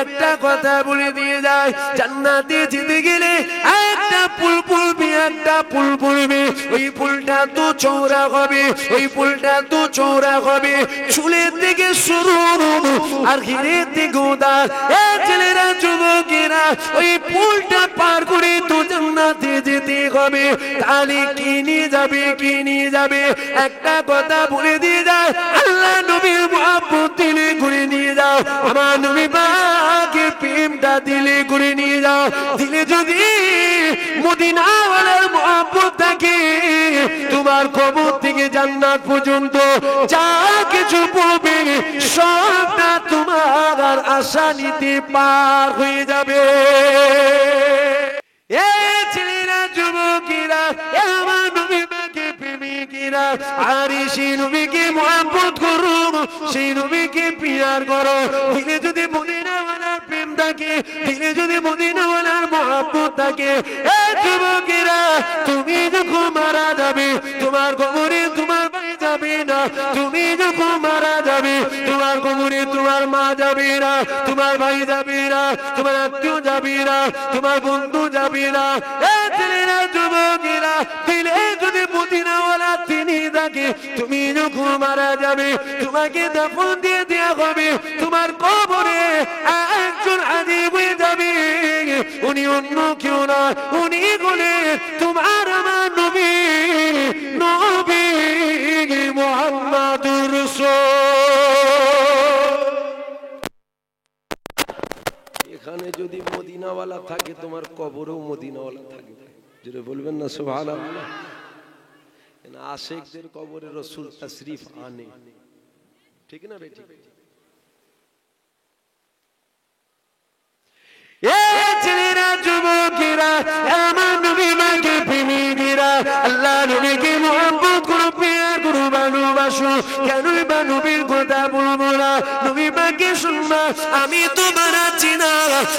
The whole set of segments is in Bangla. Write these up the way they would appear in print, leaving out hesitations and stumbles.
একটা কথা বলে দিয়ে যাই, জান্নাতে যেতে গেলে একটা পুল পড়বে, একটা পুল পড়বে। ওই পুলটা তো চওড়া হবে, ওই পুলটা তো চওড়া হবে, চুলের দিকে সরু আর ঘিরের দিকে উদার। ছেলেরা, যুবকেরা, ওই পুলটা পার করে তো জান্নাতে যেতে হবে। তাহলে কি নিয়ে যাবে, কি নিয়ে যাবে? একটা কথা বলে দিয়ে যায়, আল্লাহ নবীর মহব্বত দিলে ঘুরে নিয়ে যাও, আমার নবী পাকে প্রেমটা দিলে ঘুরে নিয়ে যাও। দিলে যদি মদিনাওয়ালার মহব্বত থাকে, তোমার কবর থেকে জান্নাত পর্যন্ত যা কিছু পড়বে সবটা তোমার আসানিতে পার হয়ে যাবে। এ ছেলেরা, যুবকেরা, আমার নবী পাকে প্রেমিকেরা, আর সেই নবীকে মহব্বত করো, সেই নবীকে পিয়ার করো। দিলে যদি মদিনাওয়ালার প্রেম থাকে, দিলে যদি মদিনাওয়ালার মহব্বত থাকে, এ যুবকেরা, তুমি যখন মারা যাবে, তোমার কবরে তোমার ভাই যাবে না। তুমি যখন মারা যাবে, তোমার কবরে তোমার মা যাবে না, তোমার ভাই যাবে না, তোমার আত্মীয় যাবে না, তোমার বন্ধু যাবে না। এ ছেলেরা, যুবকেরা, দিলে যদি মদিনাওয়ালা তিনি থাকে, তুমি যখন মারা যাবে, তোমাকে দাফন দিয়ে দেয়া হবে। তোমার কবরে একজন হাজির হয়ে যাবে, উনি অন্য কেউ না, উনি বলে তোমার আমার নবী, নবী মুহাম্মাদুর রাসূল। এখানে যদি মদিনাওয়ালা থাকে, তোমার কবরেও মদিনাওয়ালা থাকবে। যেটা বলবেন না সুবহানাল্লাহ। আশিকদের কবরে রাসূল তাশরীফ আনে, ঠিক না বেটি? এ ছেলেরা, যুবকেরা, আমার নবী মাকে প্রেমিকেরা, আল্লাহ নবীকে মহব্বত করো, প্রিয়ার করো, ভালোবাসো। কেনই বা নবীর কথা বলবো না? নবী পাকে শুনবা, আমি তো বানাচ্ছি না,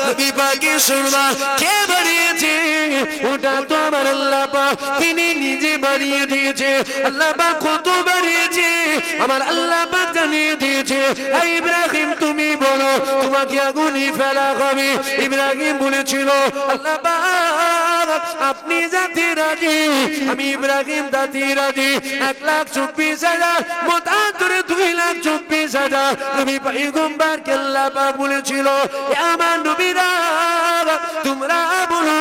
নবী পাকে শুনবা। কে বানিয়েছে? ওটা তো আমার আল্লাহ পাক, তিনি নিজে বানিয়ে দিয়েছে। আল্লাহ পাক কত বানিয়েছে আমার আল্লাহ পাক জানিয়ে দিয়েছে। ইব্রাহিম, তুমি বলো তোমাকে আগুনে ফেলা হবে। ইব্রাহিম বলেছিল, আল্লাহ পাক আপনি যাতে রাজি, আমি ইব্রাহিম তাতে রাজি। 1,24,000 মতান্তরে 2,24,000 নবী পয়গম্বরকে আল্লাহ পাক বলেছিল, আমার নবীরা তোমরা বলো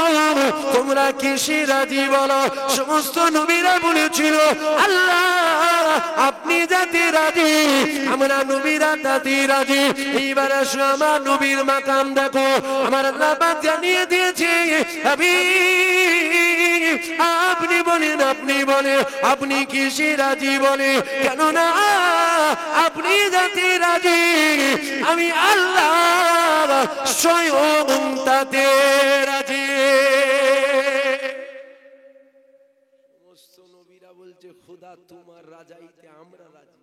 তোমরা কিসে রাজি বলো। সমস্ত নবীরা বলেছিল, আল্লাহ আপনি যাতে রাজি, আমরা নবীরা তাতে রাজি। এইবার আসো আমার নবীর মাকাম দেখো, আমার আল্লাহ পাক জানিয়ে দিয়েছে, আপনি বলেন, আপনি বলেন, আপনি কিসে রাজি বলে? কেননা আপনি যাতে রাজি, আমি আল্লাহ স্বয়ং তাতে রাজি। সমস্ত নবীরা বলছে, খোদা তোমার রাজাইতে আমরা রাজি।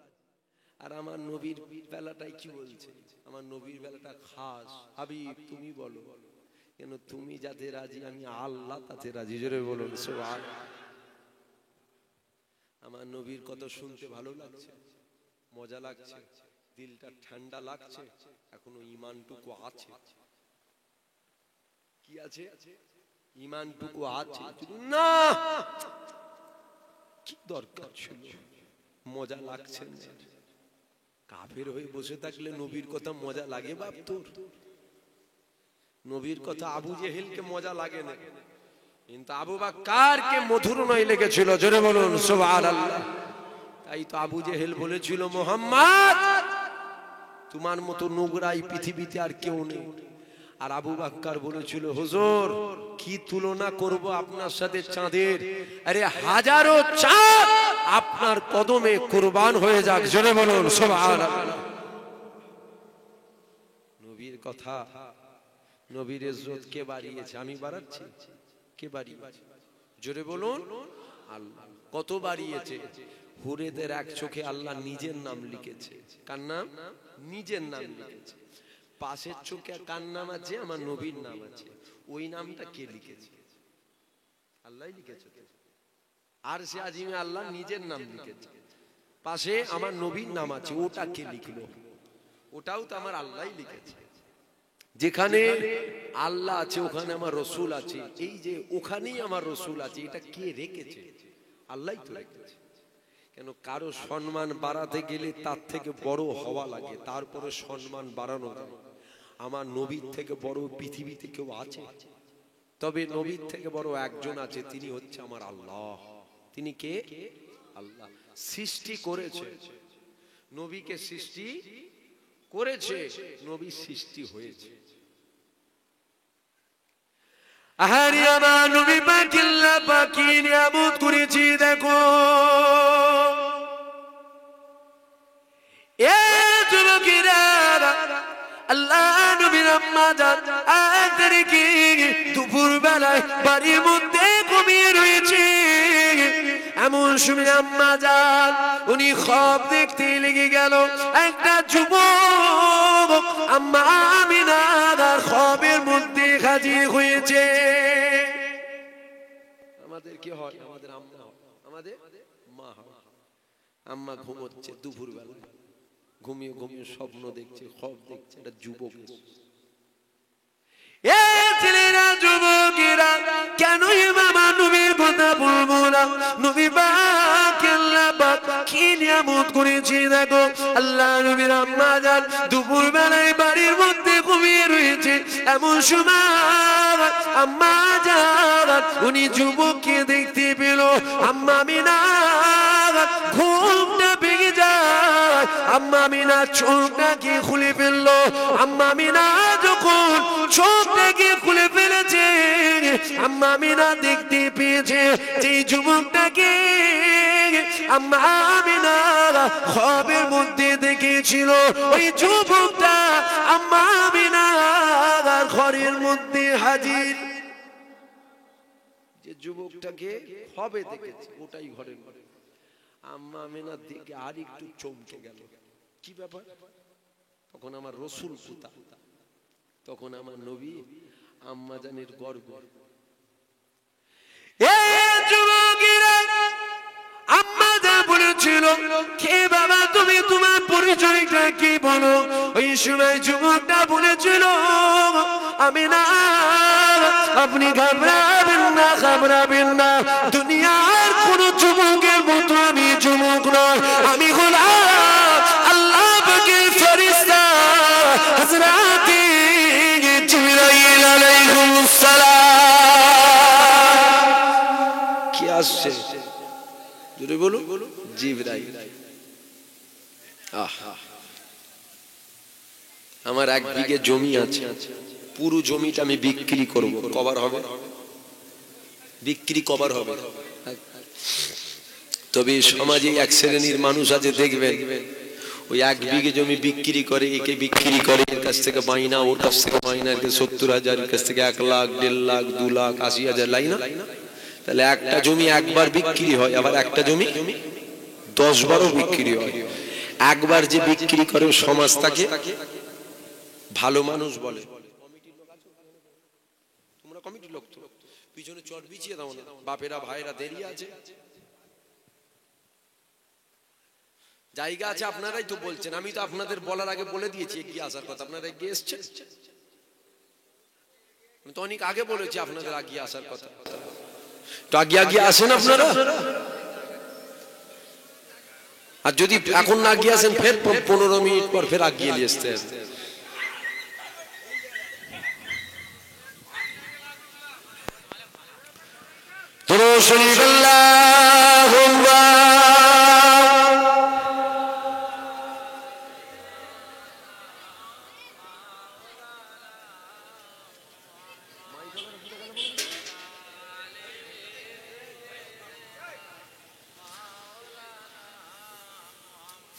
আর আমার নবীর বেলাটাই কি বলছে? আমার নবীর বেলাটা খাস। হাবিব তুমি বলো, কেন তুমি যাতে রাজি, আমি আল্লাহ তাতে রাজি। জোরে বলুন সুবহানাল্লাহ। আমার নবীর কথা শুনতে ভালো লাগছে, মজা লাগছে, দিলটা ঠান্ডা লাগছে। এখনো ঈমানটুকু আছে। কি আছে? ঈমানটুকু আছে না? কি দরকার ছিল? মজা লাগছে না? কাফের হয়ে বসে থাকলে নবীর কথা মজা লাগে বাপ তোর? নবীর কথা আবু জেহেলকে মজা লাগে না, কিন্তু আবু বকরকে মধুর নয় লেগেছিল। জোরে বলুন সুবহানাল্লাহ। তাই তো আবু জেহেল বলেছিল, মুহাম্মদ তোমার মতো নোংরা এই পৃথিবীতে আর কেউ নেই। আর আবু বকর বলেছিল, হুজুর কি তুলনা করব আপনার সাথে চাঁদের? আরে হাজারো চাঁদ আপনার কদমে কুরবান হয়ে যাক। জোরে বলুন সুবহানাল্লাহ। নবীর কথা, নবীর ইজ্জত কে বাড়িয়েছে? আমি বাড়াচ্ছি? কে বাড়িয়েছে? জোরে বলুন আল্লাহ। কত বাড়িয়েছে? হুরেদের এক চোখে আল্লাহ নিজের নাম লিখেছে। কার নাম? নিজের নাম লিখেছে। পাশের চোখে কার নাম আছে? আমার নবীর নাম আছে। ওই নামটা কে লিখেছে? আল্লাহই লিখেছে। আর সে আজিমে আল্লাহ নিজের নাম লিখেছে, পাশে আমার নবীর নাম আছে। ওটা কে লিখলো? ওটাও তো আমার আল্লাহই লিখেছে। যেখানে আল্লাহ আছে ওখানে আমার রসুল আছে, এই যে ওখানেই আমার রসুল আছে, এটা কে রেখেছে? আল্লাহই তো রেখেছে। কেন কারো সম্মান বাড়াতে গেলে তার থেকে বড় হওয়া লাগে, তারপরে সম্মান বাড়ানো যায়। আমার নবীর থেকে বড় পৃথিবীতে কেউ আছে? তবে নবীর থেকে বড় একজন আছে, তিনি হচ্ছে আমার আল্লাহ। তিনি কে? আল্লাহ। সৃষ্টি করেছে, নবীকে সৃষ্টি করেছে, নবী সৃষ্টি হয়েছে। আহারে আমার নবী পাক আল্লাহ পাক কি নিয়ামত করেছি দেখো। এ যুবকেরা, আল্লাহ নবীর আম্মা জান আজ তারিখে দুপুর বেলায় বাড়ির মধ্যে ঘুমিয়ে রয়েছে। এমন সময় আম্মা জান উনি খ্বব দেখতে লেগে গেল। একটা যুবক আম্মা আমিনার খ্ববের মধ্যে হাজির হয়েছে। আমাদের কি হয়? আমাদের আম্মা হয়, আমাদের মা হয়। আম্মা ঘুমোচ্ছে দুপুর বেলা, ঘুমিয়ে ঘুমিয়ে স্বপ্ন দেখছে, খ্বব দেখছে, একটা যুবক। এ ছেলেরা, যুবকেরা, কেন মামা নবীর কথা বলবো না? নবী পাক আল্লাহ পাক কি নিয়ামত করেছে দেখো। আল্লাহ নবীর আম্মা জান দুপুর বেলায় বাড়ির মধ্যে ঘুমিয়ে রয়েছে। এমন সময় আম্মা জান উনি যুবককে দেখতে পেল। আম্মা আমিনা ঘুমটা ভেঙে যায়। আম্মা আমিনা চোখটাকে খুলে ফেললো। আম্মা আমিনা যখন চোখটাকে খুলে ফেলেছে, আম্মা আমিনা দেখতে পেয়েছে যে যুবকটাকে আম্মা আমিনা খ্ববের মধ্যে দেখেছিল, ওই যুবকটা আম্মা আমিনার ঘরের মধ্যে হাজির। যে যুবকটাকে খ্ববে দেখেছে ওটাই ঘরের মধ্যে। আম্মা আমিনা দেখে আর একটু চমকে গেল, কি ব্যাপার? তখন আমার রসুল পুতা, তখন আমার নবী আম্মা জানের গর্ব। আম্মা যা বলেছিল, কে বাবা তুমি, তোমার পরিচয়টা কি বলো? ওই সময় যুবকটা বলেছিল, আমি না, আপনি ঘাবড়াবেন না, ঘাবড়াবেন না। দুনিয়ার কোন যুবকের মতো আমি যুবক নয়, আমি হলাম আল্লাহ পাকের ফেরেশতা হযরতে জিবরাইল আলাইহিস সালাম। কি আসছে জোরে বলো? জিবরাইল। আমার 1 বিঘে জমি আছে, পুরো জমিটা আমি বিক্রি করব, কবার হবে? বিক্রি কবার হবে? তবে সমাজে এক শ্রেণীর মানুষ আছে দেখবেন, ওই 1 বিঘে জমি বিক্রি করে, একে বিক্রি করে, এর কাছ থেকে মাইনা, ওর কাছ থেকে মাইনা, এর 70,000, এর কাছ থেকে 1 লাখ, 1.5 লাখ, 2 লাখ, 80,000 লাই না? তাহলে একটা জমি একবার বিক্রি হয়, আবার একটা জমি 10 বারও বিক্রি হয়। একবার যে বিক্রি করে সমাজ তাকে ভালো মানুষ বলে। তোমরা কমিটির লোক তো, পিছনে চট বিছিয়ে দাও না, বাপেরা ভাইরা দেরি আছে, জায়গা আছে, আপনারাই তো বলছেন। আমি তো আপনাদের বলার আগে বলে দিয়েছি এগিয়ে আসার কথা, আপনারা এগিয়ে এসছেন। আমি তো অনেক আগে বলেছি আপনাদের এগিয়ে আসার কথা, তো আগে আসেন আপনারা। আর যদি এখন না গিয়ে আসেন, ফের 15 মিনিট পর ফের আগিয়ে নিয়ে আসতে হবে।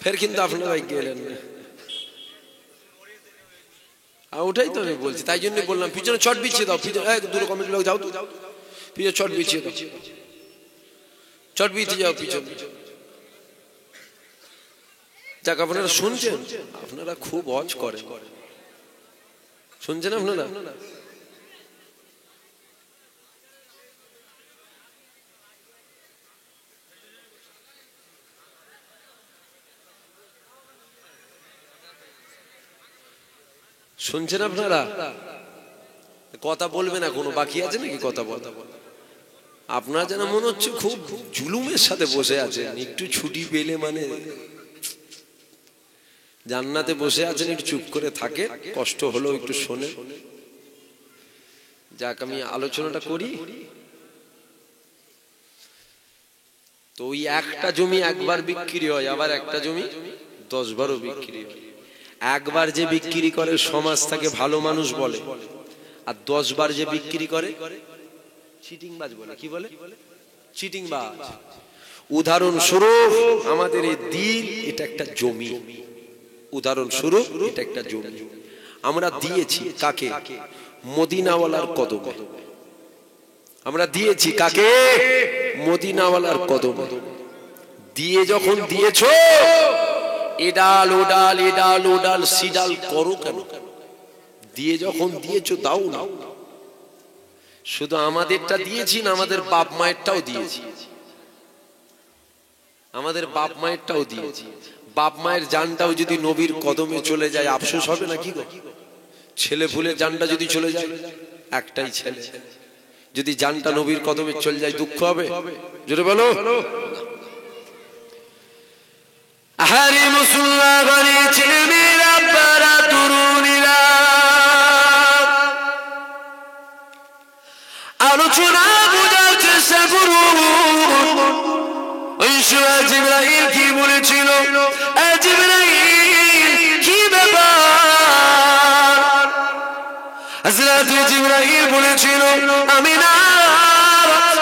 ফের কিন্তু আপনারা গেলেন না, ওটাই তো আমি বলছি, তাই জন্য বললাম পিছনে চট বিছিয়ে দাও। পিছনে দূরে কমিটি লোক যাও তো, পিছনে চট বিছিয়ে দাও, চট বিছিয়ে যাও পিছনে। যাক, আপনারা শুনছেন, আপনারা খুব হজ করেন, শুনছেন আপনারা? শুনছেন আপনারা? কথা বলবে না, কোনো বাকি আছে নাকি কথা বলা? আপনারা যেন মনে হচ্ছে খুব জুলুমের সাথে বসে আছেন। একটু ছুটি পেলে মানে জান্নাতে বসে আছেন, একটু চুপ করে থাকে, কষ্ট হলো একটু শোনে। যাক, আমি আলোচনাটা করি। তো ওই একটা জমি একবার বিক্রি হয়, আবার একটা জমি 10 বারও বিক্রি হয়। একবার যে বিক্রি করে সমাজ তাকে ভালো মানুষ বলে, আর 10 বার যে বিক্রি করে চিটিংবাজ বলে। কি বলে? চিটিংবাজ। উদাহরণস্বরূপ আমাদের এই দিল, এটা একটা জমি। উদাহরণস্বরূপ এটা একটা জমি আমরা দিয়েছি কাকে? মদিনাওয়ালার কদমে। আমরা দিয়েছি কাকে? মদিনাওয়ালার কদমে। দিয়ে যখন দিয়েছো, এডাল ওডাল এডাল ওডাল সিডাল করো কেন? দিয়ে যখন দিয়েছো দাও না। শুধু আমাদেরটা দিয়েছি না, আমাদের বাপ মায়েরটাও দিয়েছি। আমাদের বাপ মায়েরটাও দিয়েছি। বাপ মায়ের জানটাও যদি নবীর কদমে চলে যায়, আফসোস হবে না কি গো? ছেলে ফুলের জানটা যদি চলে যায়, একটাই ছেলে, যদি জানটা নবীর কদমে চলে যায় দুঃখ হবে? জোরে বলো। আহারে মুসল্লা গনি ছেলেমেয়েরা, আব্বারা, তরুণীরা, আলোচনা বোঝার চেষ্টা করুন। ওই সময় জিবরাইল কি বলেছিল? জিবরাইল, কি ব্যাপার? হযরত জিবরাইল বলেছিল, আমিনা,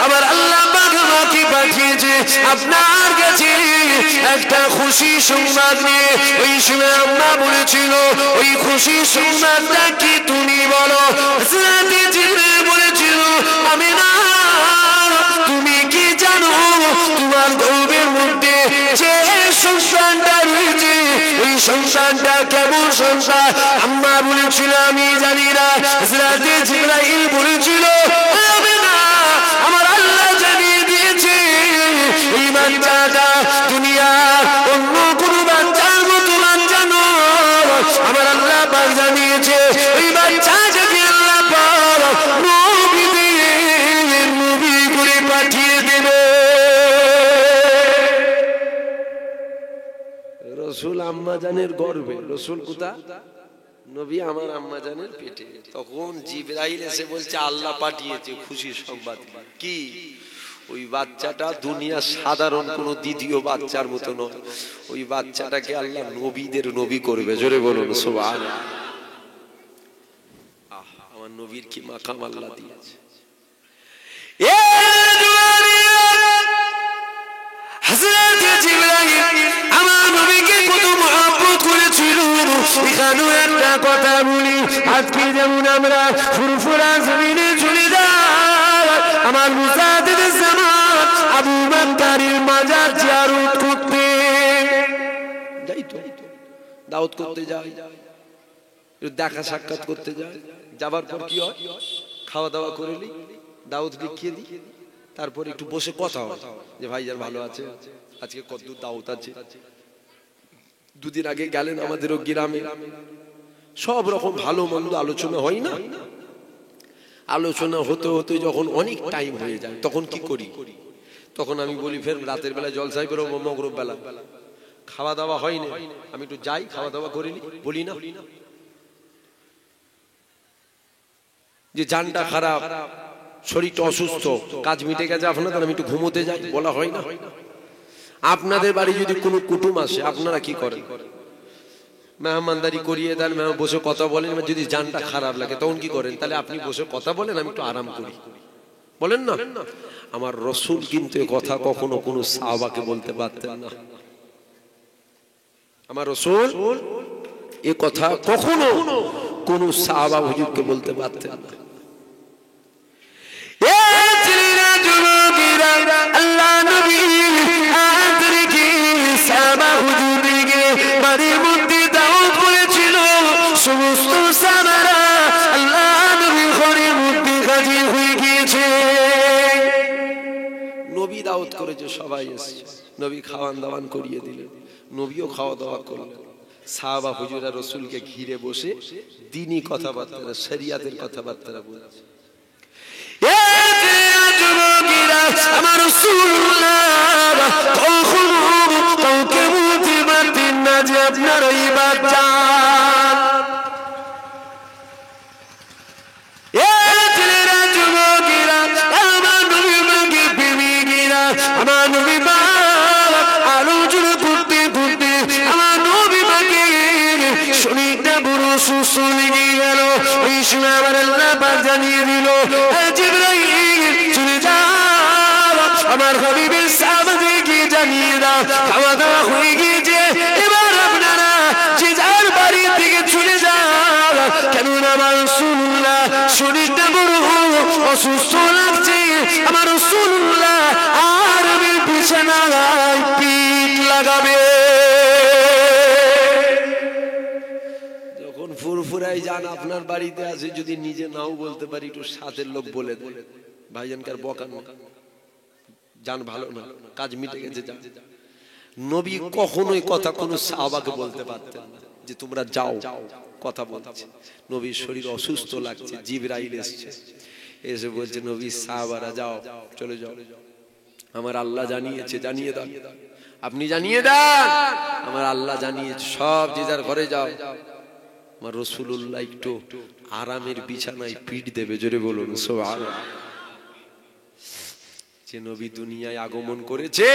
আমার আল্লাহ পাক আমাকে পাঠিয়েছে আপনার কাছে একটা খুশি সংবাদ নিয়ে। ওই সময় আম্মা বলেছিল, ওই খুশি সংবাদটা কি তুমি বলো? হযরত জিবরাইল বলেছিল, আমিনা, তুমি কি জানো তোমার গর্ভের মধ্যে যে সন্তানটা রয়েছে, ওই সন্তানটা কেমন সন্তান? আম্মা বলেছিল, আমি জানি না। হযরত জিবরাইল বলেছিল, আমিনা, আমার আল্লাহ জানিয়ে দিয়েছে এই বাচ্চাটা দুনিয়ার অন্য কোনো বাচ্চার মতো বাচ্চা নয়। আমার আল্লাহ পাক জানিয়েছে ওই বাচ্চাটাকে আল্লাহ পাক নবী করে পাঠিয়ে দেবে। রসুল আম্মা জানের গর্ভে। রসুল কোথা? নবী আমার আম্মা জানের পেটে। তখন জিবরাইল এসে বলছে আল্লাহ পাঠিয়েছে খুশির সংবাদ। কি? ওই বাচ্চাটা দুনিয়ার সাধারণ কোন দ্বিতীয় বাচ্চার মতো নয়। ওই বাচ্চাটাকে আল্লাহ নবীদের নবী করবে। জোরে বলুন সুবহানাল্লাহ। আমার নবীর কি মাকাম আল্লাহ দিয়েছে। হযরত জিবরাইল আমার নবীকে কত মহব্বত করেছিল। এখানেও একটা কথা বলি, আজকে যেমন আমরা ফুরফুরা জমিনে চলে যাই, আমার মুজাদ্দিদ জামান আবু বকরের মাজার জিয়ারত করতে যাই, তো দাওয়াত করতে যাই, দেখা সাক্ষাৎ করতে যাই। যাবার পর কি হয়? খাওয়া দাওয়া করে নি, দাওয়াত লিখিয়ে দিই, তারপর একটু বসে কথা হয় যে ভাইজান ভালো আছে, আজকে কতদূর দাওয়াত আছে। দুদিন আগে গেলেন আমাদেরও গ্রামে, সব রকম ভালো মন্দ আলোচনা হয় না? আলোচনা হতে হতে যখন অনেক টাইম হয়ে যায়, তখন কি করি? তখন আমি বলি ফের রাতের বেলা জলসাই করো, মগরিব বেলা খাওয়া দাওয়া হয়নি, আমি একটু যাই খাওয়া দাওয়া করে নি। বলি না যে জানটা খারাপ, শরীরটা অসুস্থ, কাজ মিটে গেছে আপনাদের, আমি একটু ঘুমোতে যাই, বলা হয় না? আপনাদের বাড়ি যদি কোনো কুটুম আসে, আপনারা কি করেন? মেহমানদারি করিয়ে দেন, বসে কথা বলেন। যদি জানটা খারাপ লাগে তখন কি করেন? তাহলে আপনি বসে কথা বলেন, আমি একটু আরাম করি, বলেন না? আমার রসুল কিন্তু এ কথা কখনো কোনো সাহাবাকে বলতে পারতেন না। আমার রসুল এ কথা কখনো কোনো সাহাবা হুজুরকে বলতে পারতেন না। আল্লাহ নবী আদরকে সাহাবা হুজুরকে বাড়ির মধ্যে দাওয়াত করেছিল। সমস্ত সাহাবারা আল্লাহ নবীর ঘরের মধ্যে হাজির হয়ে গিয়েছে। নবী দাওয়াত করেছে, সবাই এসেছে, নবী খাওয়ান দাওয়ান করিয়ে দিলেন, নবীও খাওয়া দাওয়া করলেন। সাহাবা হুজুরা রাসূলকে ঘিরে বসে দ্বীনি কথাবার্তা, শরিয়াতের কথাবার্তা বলছে। আমার রাসূলুল্লাহ কাউকে বলতে পারতেন না যে আপনার এই বাচ্চা। ছেলেরা যুবকেরা আমার নবী মাকে প্রেমিকেরা আমার নবী মা আলোচনা করতে করতে আমার নবী মাকে শরীরটা বড় সুস্থ লেগে গেল। ওই সময় আমার আল্লাহ পাক জানিয়ে দিল, জিবরাইল চলে যাও আমার হাবিবের সাহাবাদেরকে জানিয়ে দাও খাওয়া দাওয়া হয়ে গিয়েছে, এবার আপনারা যে যার বাড়ি থেকে চলে যাও, কেননা আমার রাসূলুল্লাহ শরীরটা বড় অসুস্থ লাগছে। আমার রাসূলুল্লাহ আর আমি বিছানায় পিঠ লাগাবে। যখন ফুরফুরাই যান আপনার বাড়িতে আসে, যদি নিজে নাও বলতে পারি একটু সাথের লোক বলে দেন, ভাইজানকার বকান জান ভালো না, কাজ মিটে গেছে যান। নবী কখনোই কথা কোনো সাহাবাকে বলতে পারতেন না যে তোমরা যাও, কথা বলছে। নবীর শরীর অসুস্থ লাগছে, জিবরাইল এসেছে, এসে বলছে নবী সাহাবারা যাও, চলে যাও, আমার আল্লাহ জানিয়েছে, জানিয়ে দাও, আপনি জানিয়ে দেন, আমার আল্লাহ জানিয়েছে, সব যে যার ঘরে যাও। আমার রাসূলুল্লাহ একটু আরামের বিছানায় পিঠ দেবে, জোরে বলুন সুবহানাল্লাহ। যে নবী দুনিয়ায় আগমন করেছে,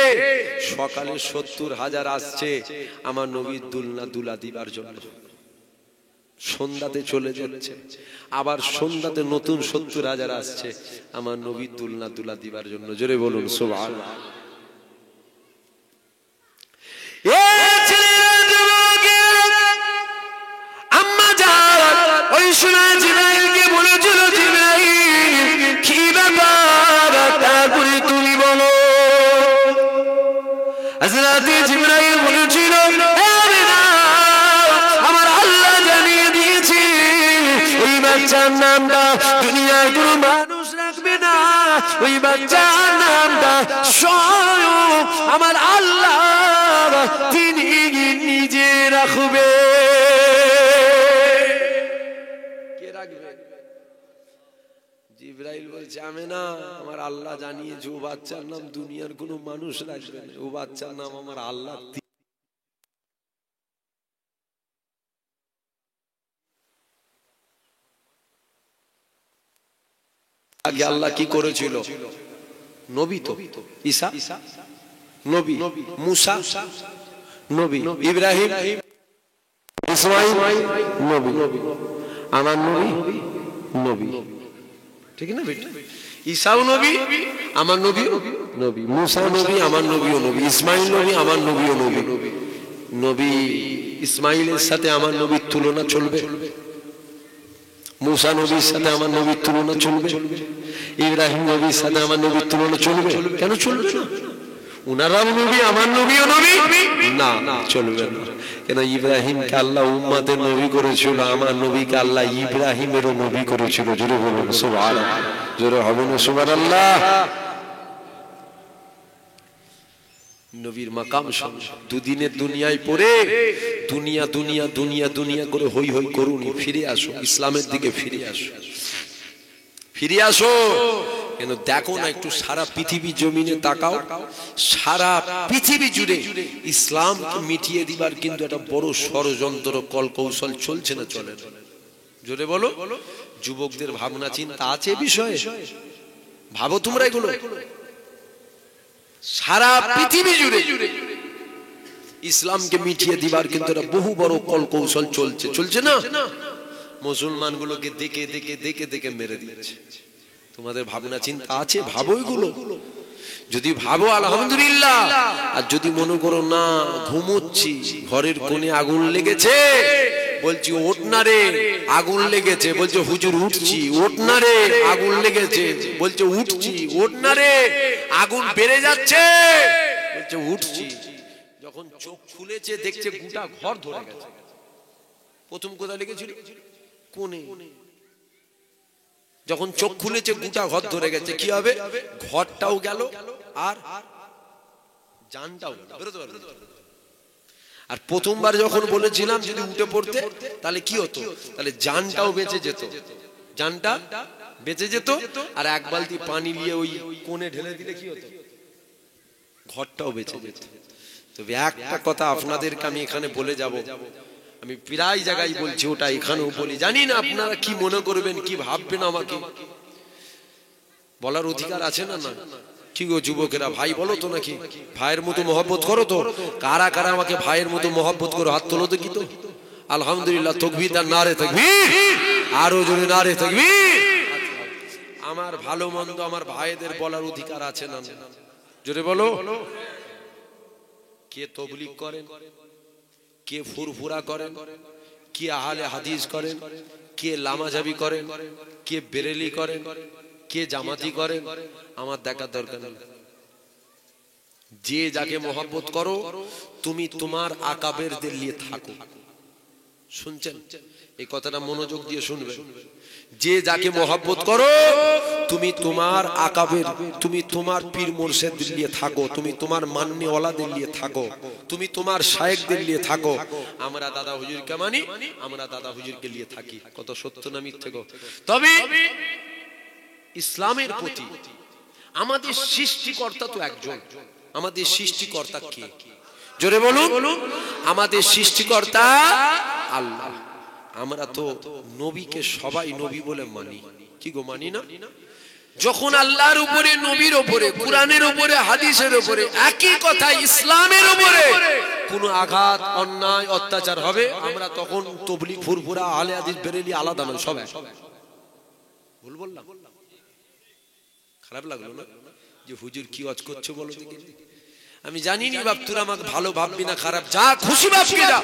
সকালে 70,000 আসছে আমার নবীর দুলনা দুলা দিবার জন্য, সন্ধ্যাতে চলে যাচ্ছে, আবার সন্ধ্যাতে নতুন 70,000 আসছে আমার নবীর দুলনা দুলা দিবার জন্য, জোরে বলুন সুবহানাল্লাহ। আম্মা যান ওই সময় জিবরাইলকে বলেছিল, জিবরাইল কি ব্যাপার, তারপরে তুমি বলো। হযরত জিবরাইল বলেছিল, আমার আল্লাহ জানিয়ে দিয়েছে ওই বাচ্চার নামটা দুনিয়ার কোনো মানুষ রাখবে না, ওই বাচ্চার নামটা স্বয়ং আমার আল্লাহ তিনি নিজে রাখবে। কে রাখবে? জিবরাইল বলছে আমি না, আমার আল্লাহ জানিয়েছে ও বাচ্চার নাম দুনিয়ার কোনো মানুষ রাখবে না, ও বাচ্চার নাম আমার আল্লাহ। আগে আল্লাহ কি করেছিল? নবী তো ঈসা নবী, মুসা নবী, ইব্রাহিম ইসমাঈল নবী, আমার নবী নবী, ঠিক না বেটা? ঈসাও নবী, আমার নবীও নবী, মুসা নবী, আমার নবীও নবী, ইসমাঈল নবী, আমার নবীও নবী। নবী ইসমাঈলের সাথে আমার নবীর তুলনা চলবে? মুসা নবীর সাথে আমার নবীর তুলনা চলবে? ইব্রাহিম নবীর সাথে আমার নবীর তুলনা চলবে? কেন চলবে না? উনারাও নবী, আমার নবীও নবী, না চলবে না। কেন ইব্রাহিমকে আল্লাহ উম্মতের নবী করেছিল, আমার নবীকে আল্লাহ ইব্রাহিমেরও নবী করেছিল, জোরে বলুন সুবহানাল্লাহ, জোরে হবে না সুবহানাল্লাহ। নবীর মাকাম দুদিনের দুনিয়ায় পড়ে দুনিয়া দুনিয়া দুনিয়া দুনিয়া করে হই হই করুন, ফিরে আসো ইসলামের দিকে, ফিরে আসো, ফিরে আসো। কেন দেখো না একটু সারা পৃথিবী জমিনে তাকাও, সারা পৃথিবী জুড়ে ইসলামকে মিটিয়ে দিবার কিন্তু একটা বড় ষড়যন্ত্র কল কৌশল চলছে না চলে? জোরে বলো। যুবকদের ভাবনা চিন্তা আছে বিষয়ে? ভাবো তোমরা এগুলো। সারা পৃথিবী জুড়ে ইসলামকে মিটিয়ে দিবার কিন্তু একটা বহু বড় কল কৌশল চলছে, চলছে না? মুসলমানগুলোকে দেখে দেখে দেখে দেখে মেরে দিচ্ছে। তোমাদের ভাবনা চিন্তা আছে? ভাবো এগুলো। যদি ভাবো আলহামদুলিল্লাহ, আর যদি মনে করো না ঘুমোচ্ছি, ঘরের কোণে আগুন লেগেছে, বলছি ওঠ না রে, আগুন লেগেছে, বলছে হুজুর উঠছি, ওঠ না রে, আগুন লেগেছে, বলছে উঠছি, ওঠ না রে, আগুন বেড়ে যাচ্ছে, বলছে উঠছি। যখন চোখ খুলেছে দেখছে গোটা ঘর ধরে গেছে। প্রথম কোথায় লেগেছিল? কোণে। যখন চোখ খুলেছে গোটা ঘর ধরে গেছে, কি হবে? ঘরটাও গেল আর জানটাও গেল। আর প্রথমবার যখন বলেছিলাম যদি উঠে পড়তে তাহলে কি হতো, তাহলে জানটাও বেঁচে যেত, জানটা বেঁচে যেত। আর এক বালতি পানি নিয়ে ওই কোণে ঢেলে দিলে কি হতো, ঘরটাও বেঁচে যেত। তবে একটা কথা আপনাদেরকে আমি এখানে বলে যাব, আমি প্রায় জায়গায় বলছি, ওটা এখানেও বলি, জানি না আপনারা কি মনে করবেন, কি ভাববেন, আমাকে বলার অধিকার আছে না? না কি গো যুবকেরা, ভাই বলো তো নাকি, ভাইয়ের মতো মহব্বত করো তো? কারা কারা আমাকে ভাইয়ের মতো মহব্বত করো, হাত তোলো তো কি তো। আলহামদুলিল্লাহ, তাকবীর আর নারে তাকবীর, আরো জোরে নারে তাকবীর। আমার ভালো মন্দ আমার ভাইদের বলার অধিকার আছে না? জোরে বলো। কে তবলিগ করেন, কে ফুরফুরা করেন, কে আহলে হাদিস করেন, কে লামাজাবি করেন, কে বেরেলি করেন, কে জামাতি করেন, আমার দেখার দরকার নেই। যে যাকে মহব্বত করো তুমি তোমার আকাবেরদের নিয়ে থাকো। শুনছেন? এই কথাটা মনোযোগ দিয়ে শুনবেন। যে যাকে মহব্বত করো তুমি তোমার আকাবের, তুমি তোমার পীর মুর্শিদদের নিয়ে থাকো, তুমি তোমার মান্যওয়ালাদের নিয়ে থাকো, তুমি তোমার শায়েখদের নিয়ে থাকো। আমরা দাদা হুজুরকে মানি, আমরা দাদা হুজুরকে নিয়ে থাকি। কত সত্য না মিথ্যে গো? তবে ইসলামের প্রতি আমাদের সৃষ্টিকর্তা তো একজন। আমাদের সৃষ্টিকর্তা কে? জোরে বলুন। আমাদের সৃষ্টিকর্তা আল্লাহ। আমরা তো নবীকে সবাই নবী বলে মানি, কি গো মানি না? যখন আল্লাহর উপরে, নবীর উপরে, কোরআনের উপরে, হাদিসের উপরে, একই কথা ইসলামের উপরে কোন আঘাত, অন্যায়, অত্যাচার হবে, আমরা তখন তবলিগ, ফুরফুরা, আহলে হাদিস, বেরেলি আলাদা নয়, সব এক। ভুল বললাম? খারাপ লাগলো না যে হুজুর কি ওয়াজ করছো বলো দেখি? আমি জানি না বাপ, তোরা আমাকে ভালো ভাববি না খারাপ, যা খুশি ভাববি যা।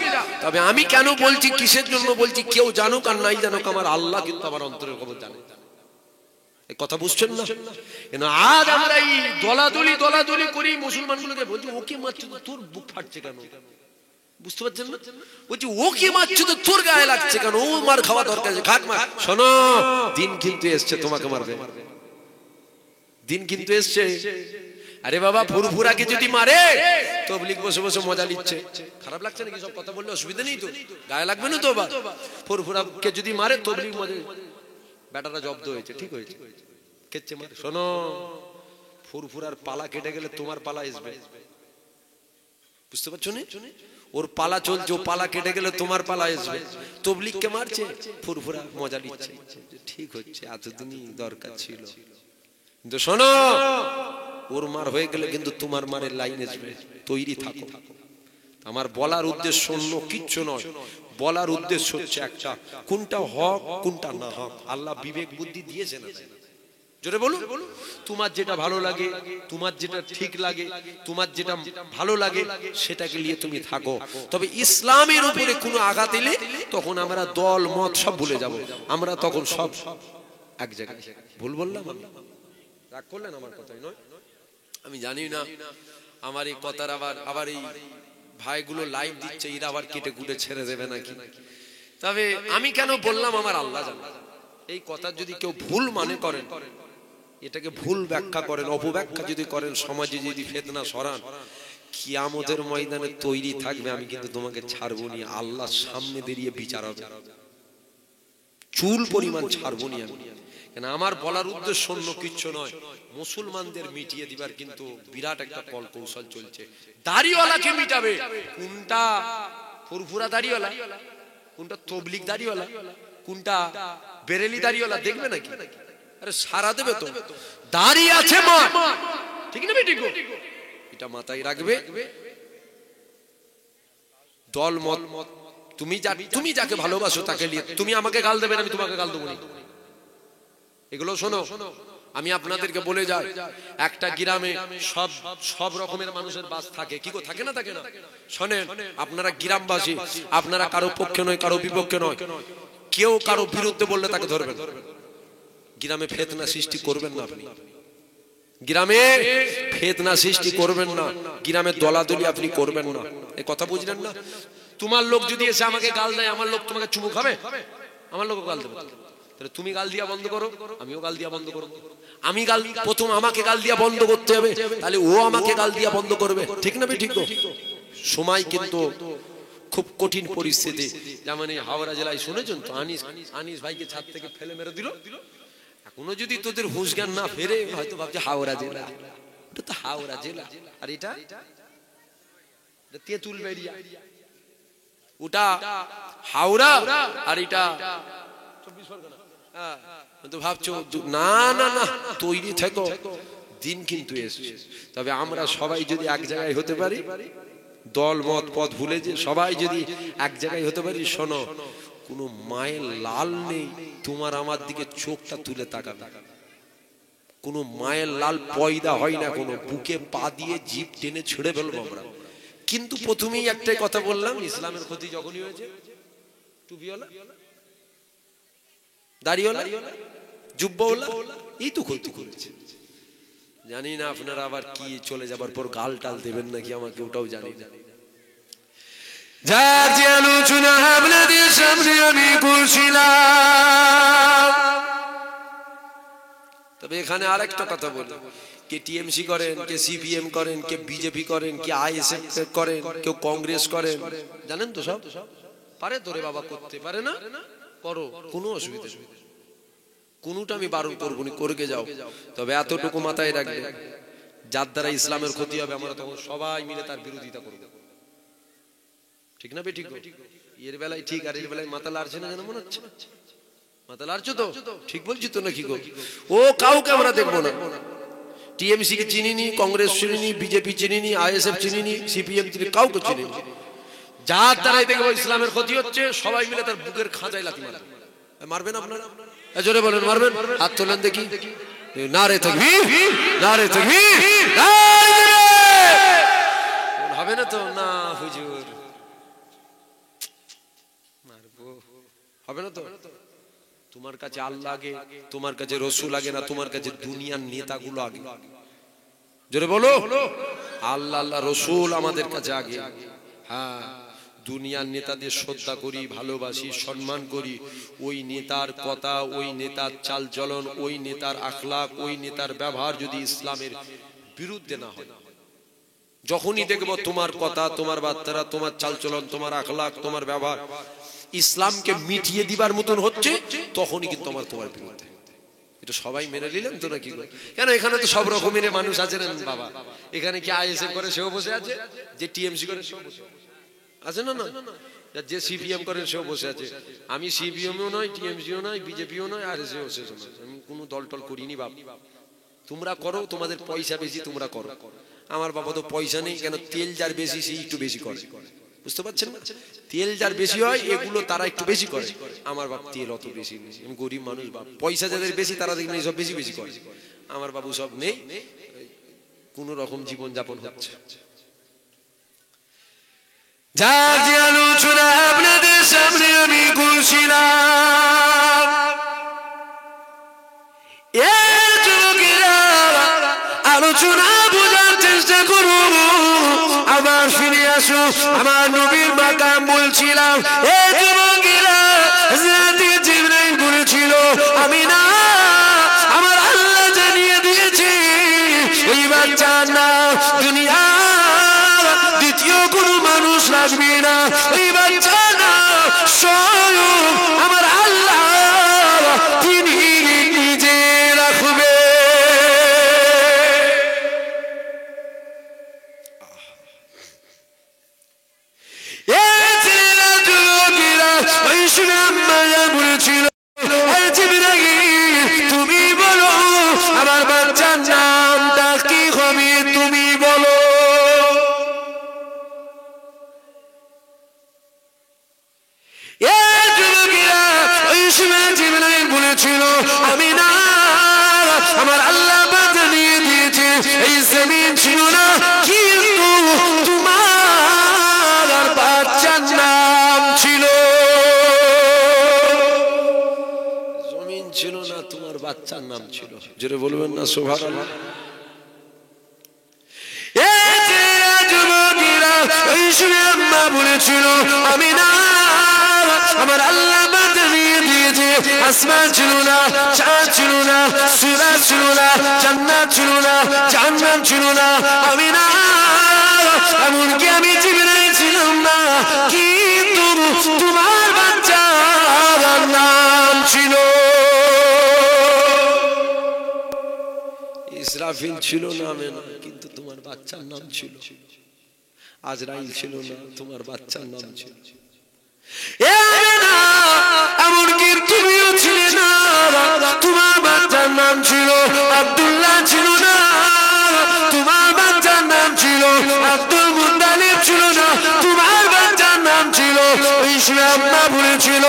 তবে আমি কেন বলছি, কিসের জন্য বলছি, কেউ জানুক আর নাই জানুক, আমার আল্লাহ কিন্তু আমার অন্তরের খবর জানে। এই কথা বুঝছেন না? কেন আজ আমরা এই দলাদলি করি, মুসলমানগুলোকে বলছি ও কি মারছে, তোর বুক ফাটছে কেন? বুঝতে পারছেন না? বলছি ও কি মারছে তো তোর গায়ে লাগছে কেন? ও মার খাওয়া দরকার আছে, খাক মার। শোনো, দিন কিন্তু এসছে তোমাকে মারবে, দিন কিন্তু এসছে। আরে বাবা, ফুরফুরাকে যদি মারে তবলিগ বসে বসে মজা নিচ্ছে, খারাপ লাগছে নাকি? সব কথা বললে অসুবিধা নেই তো, গায়ে লাগবে না তো? বা ফুরফুরাকে যদি মারে তবলিগ মজা, বেটারা জব্দ হয়েছে, ঠিক হয়েছে, কেচ্ছে মারে। শোনো, ফুরফুরার পালা কেটে গেলে তোমার পালা আসবে, বুঝতে পারছো না? ওর পালা চলছে, ও পালা কেটে গেলে তোমার পালা আসবে। তবলিগকে মারছে, ফুরফুরা মজা নিচ্ছে, ঠিক হচ্ছে, এতদিনই দরকার ছিল। কিন্তু শোনো, ওর মার হয়ে গেলে কিন্তু তোমার মারের লাইন আসবে, তৈরি থাকো। আমার বলার উদ্দেশ্য অন্য কিচ্ছু নয়, বলার উদ্দেশ্য হচ্ছে একটা, কোনটা হক কোনটা না হক আল্লাহ বিবেক বুদ্ধি দিয়েছে না? জোরে বলুন। তোমার যেটা ভালো লাগে, তোমার যেটা ঠিক লাগে, তোমার যেটা ভালো লাগে সেটাকে নিয়ে তুমি থাকো। তবে ইসলামের উপরে কোনো আঘাত এলে তখন আমরা দল মত সব ভুলে যাব, আমরা তখন সব এক জায়গায়। ভুল বললাম? রাগ করলেন আমার কথাই নয়? আমি জানি না আমার এই কথার আবার এই ভাইগুলো লাইভ দিচ্ছে, এরা আবার কেটে কুটে ছেড়ে দেবে নাকি। তবে আমি কেন বললাম আমার আল্লাহ জানে। এই কথা যদি কেউ ভুল মানে করেন, এটাকে ভুল ব্যাখ্যা করেন, অপব্যাখ্যা যদি করেন, সমাজে যদি ফিতনা সরান, কিয়ামতের ময়দানে তৈরি থাকবে, আমি কিন্তু তোমাকে ছাড়বো নি। আল্লাহর সামনে দাঁড়িয়ে বিচার হবে, চুল পরিমাণ ছাড়বো নি আমি। কেন আমার বলার উদ্দেশ্য অন্য কিচ্ছু নয়, মুসলমানদের মিটিয়ে দিবার কিন্তু বিরাট একটা কল কৌশল চলছে। দাড়িওয়ালাকে মিটাবে, কোনটা ফুরফুরা দাড়িওয়ালা, কোনটা তবলিগ দাড়িওয়ালা, কোনটা বেরেলি দাড়িওয়ালা, দেখবে নাকি? আরে সারা দেবে তো, দাড়ি আছে মা, ঠিক না বেটি গো? এটা মাথায় রাখবে। দল মত, তুমি যাকে ভালোবাসো তাকে নিয়ে, তুমি আমাকে গাল দেবে না, আমি তোমাকে গাল দেবো না। এগুলো শোনো, আমি আপনাদেরকে বলে যাই, একটা গ্রামে সব রকমের মানুষের বাস থাকে, কি গো থাকে না? থাকে না? শোনেন, আপনারা গ্রামবাসী, আপনারা কারো পক্ষে নয়, কারো বিপক্ষে নয়, কেউ কারো বিরুদ্ধে বললে তাকে ধরবেন। গ্রামে ফিতনা সৃষ্টি করবেন না, আপনি গ্রামে ফিতনা সৃষ্টি করবেন না, গ্রামে দলাদলি আপনি করবেন না। এই কথা বুঝলেন না? তোমার লোক যদি এসে আমাকে গাল দেয়, আমার লোক তোমাকে চুমু খাবে? আমার লোক গাল দেবে, তাহলে তুমি গাল দিয়া বন্ধ করো, আমিও গাল দিয়া বন্ধ করবো। আমি গাল, প্রথম আমাকে গাল দিয়া বন্ধ করতে হবে, তাহলে ও আমাকে গাল দিয়া বন্ধ করবে, ঠিক না? ঠিক। সময় কিন্তু খুব কঠিন পরিস্থিতি, যেমন এই হাওড়া জেলায় শুনেছেন তো, আনিস ভাইকে ছাদ থেকে ফেলে মেরে দিল। এখনো যদি তোদের হুঁশ জ্ঞান না ফেরে, হয়তো ভাবছে হাওড়া জেলা, ওটা তো হাওড়া জেলা, আর এটা তেঁতুলবেড়িয়া, ওটা হাওড়া আর এটা 24 পরগনা। তো ভাবছো না না না, তৈরি থেকো, দিন কিন্তু এসছে। তবে আমরা সবাই যদি এক জায়গায় হতে পারি, দল মত পথ ভুলে যে সবাই যদি এক জায়গায় হতে পারি, শোনো, কোনো মায়ের লাল নেই তোমার আমার দিকে চোখটা তুলে তাকাবে, কোনো মায়ের লাল পয়দা হয় না, কোনো বুকে পা দিয়ে জিভ টেনে ছেড়ে ফেলবো আমরা। কিন্তু প্রথমেই একটাই কথা বললাম, ইসলামের ক্ষতি যখনই হয়েছে, টুপিওয়ালা, দাড়িওয়ালা, জুব্বাওয়ালা, এই তো ক্ষতি করেছে। জানি না আপনারা আবার কি চলে যাবার পর গাল টাল দেবেন নাকি আমাকে, ওটাও জানি না। যার যে আলোচনা আপনাদের সামনে আমি করছিলাম, তবে এখানে আরেকটা কথা বলি, কে টিএমসি করেন, কে সিপিএম করেন, কে বিজেপি করেন, কে আইএসএফ করেন, কেউ কংগ্রেস করেন, জানেন তো সব পারে তোরে বাবা, করতে পারে না করো, কোনো অসুবিধা নেই, কোনটা আমি বারণ করবো না, করকে যাও। তবে এতটুকু মাথায় রাখবে, যার দ্বারা ইসলামের ক্ষতি হবে আমরা তখন সবাই মিলে তার বিরোধিতা করব, ঠিক না বেঠিক? এর বেলায় ঠিক, আর এর বেলায় মাথা লাড়ছে না যেন মনে হচ্ছে, মাথা লাড়ছো তো, ঠিক বলছি তো নাকি গো? ও কাউকে আমরা দেখবো না, টিএমসি কে চিনিনি, কংগ্রেস চিনিনি, বিজেপি চিনিনি, আইএসএফ চিনিনি, সিপিএম চিনি, কাউকে চিনিনি। যার দ্বারাই দেখবো ইসলামের ক্ষতি হচ্ছে, সবাই মিলে তার বুকের খাঁচায় লাথি মারবে। মারবেন আপনারা? জোরে বলেন, মারবেন? হাত তোলেন দেখি। নারে তাকবীর, নারে তাকবীর, হবে না তো? না হুজুর, মারবো, হবে না তো? তোমার কাছে আল্লাহ আগে, তোমার কাছে রসুল আগে না, তোমার কাছে দুনিয়ার নেতাগুলো আগে? জোরে বলো, আল্লাহ আল্লাহ রসুল আমাদের কাছে আগে। হ্যাঁ, দুনিয়ার নেতাদের শ্রদ্ধা করি, ভালোবাসি, সম্মান করি, ওই নেতার কথা, ওই নেতার চালচলন, ওই নেতার আখলাক, ওই নেতার ব্যবহার যদি ইসলামের বিরুদ্ধে না হয়, যখনই দেখবো তোমার কথা, তোমার বার্তারা, তোমার চালচলন, তোমার আখলাক, তোমার ব্যবহার ইসলামকে মিটিয়ে দিবার মতন হচ্ছে, তখনই কিন্তু তোমার বিরুদ্ধে। এটা সবাই মেনে নিলেন তো নাকি? কেন এখানে তো সব রকমের মানুষ আছেন বাবা, এখানে কি আইএসএফ করে সেও বসে আছে, যে টিএমসি করে সেও বসে আছে, না না, যে সিপিএম করে সেও বসে আছে। আমি সিপিএমও নয়, টিএমসিও নয়, বিজেপিও নয়, আর এসেও শেষ নয়, আমি কোনো দল টল করিনি বাপ। তোমরা করো, তোমাদের পয়সা বেশি, তোমরা করো। আমার বাবা তো পয়সা নেই, কেন তেল যার বেশি সেই একটু বেশি করে, বুঝতে পারছেন না? তেল যার বেশি হয় এগুলো তারা একটু বেশি করে, আমার বাপ তেল অত বেশি নেই, আমি গরিব মানুষ বাপ। পয়সা যাদের বেশি তারা দেখবেন সব বেশি বেশি করে, আমার বাবু সব নেই, কোন রকম জীবন যাপন হচ্ছে। যার যে আলোচনা আপনাদের সামনে আমি করছিলাম, আলোচনা বোঝার চেষ্টা করো, আবার ফিরে আসো আমার নবীর মাকাম বলছিলাম। এ যুবকেরা, হযরত জিবরাইল বলেছিল, আমি না, আমার আল্লাহ জানিয়ে দিয়েছে এই বাচ্চা না দুনিয়া দ্বিতীয় কোন মানুষ রাখবে না, এই বাচ্চা না স্বয়ং আমার আল্লাহ তিনি নিজে রাখবে। তুমি বলো আমার বাচ্চার নামটা কি হবে, তুমি বলো। বলেছিল, আমি না, আমার আল্লাহ বাধা দিয়ে দিয়েছে, এই জমিন ছিল না, কিন্তু তোমার বাচ্চার নাম ছিল। জমিন ছিল না, তোমার বাচ্চার নাম ছিল। জোরে বলবেন না সুবহানাল্লাহ? বলেছিল, আমি না, আমার আল্লাহ বাধা দিয়ে দিয়েছে, আসমান ছিল না, চাঁদ ছিল না, সূরা ছিল না, জান্নাত ছিল না, জাহান্নাম ছিল না, আমি না, এমনকি আমি জিবরাইল ছিলাম না, কি ইসরাফিল ছিল নামে না, কিন্তু তোমার বাচ্চার নাম ছিল। আজরাইল ছিল না, তোমার বাচ্চার নাম ছিল। এমনকি তুমিও ছিলে না, তোমার বাচ্চার নাম ছিল আব্দুল্লাহ, ছিল না তোমার বাচ্চার নাম ছিল আব্দুল মুত্তালিব, ছিল না তোমার বাচ্চার নাম ছিল ইসলাম না বলেছিল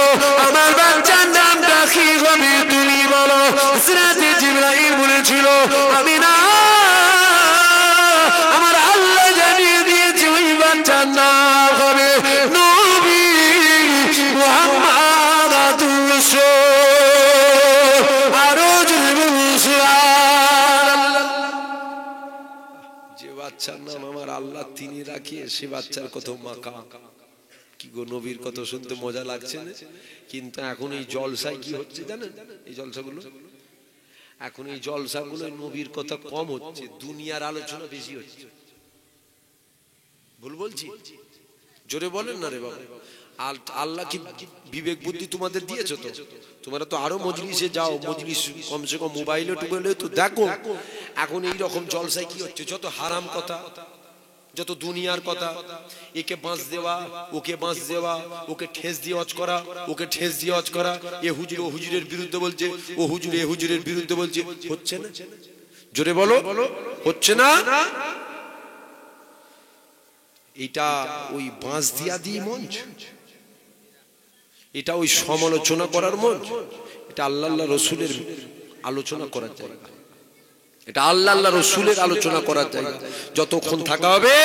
আমার বাচ্চার নামটা কি হবে তুমি বলো। হযরতে জিবরাইল বলেছিল আমি না, আমার আল্লাহ জানিয়ে দিয়েছে ওই বাচ্চার নাম হবে নবী মুহাম্মদ রাসূল। আরো যে বাচ্চার নাম আমার আল্লাহ তিনি রাখিয়ে, সে বাচ্চার কত মাকা। কি গো নবীর কত শুনতে মজা লাগছে না? কিন্তু এখন এই জলসায় কি হচ্ছে জানেন? এই জলসাগুলো, এখন এই জলসাগুলো নবীর কথা কম হচ্ছে, দুনিয়ার আলোচনা বেশি হচ্ছে। ভুল বলছি? জোরে বলেন না রে বাবা। আল্লাহ কি বিবেক বুদ্ধি তোমাদের দিয়েছো? তো তোমরা তো আরো মজলিসে যাও, মজলিস কমসে কম মোবাইলে টুবেলে তো দেখো। এখন এই রকম জলসায় কি হচ্ছে? যত হারাম কথা, যত দুনিয়ার কথা, একে বাঁশ দেওয়া, ওকে বাঁশ দেওয়া, ওকে ঠেস দিয়ে অজ করা, ওকে ঠেস দিয়ে অজ করা, এ হুজুর ও হুজুরের বিরুদ্ধে বলছে, ও হুজুর এ হুজুরের বিরুদ্ধে বলছে। হচ্ছে না? জোরে বলো, হচ্ছে না? এটা ওই বাঁশ দিয়া দিয়ে মঞ্চ, এটা ওই সমালোচনা করার মঞ্চ, এটা আল্লাহ আল্লাহ রসুলের আলোচনা করার জায়গা, এটা আল্লাহ আল্লাহ রসুলের আলোচনা করার জায়গা। যতক্ষণ থাকা হবে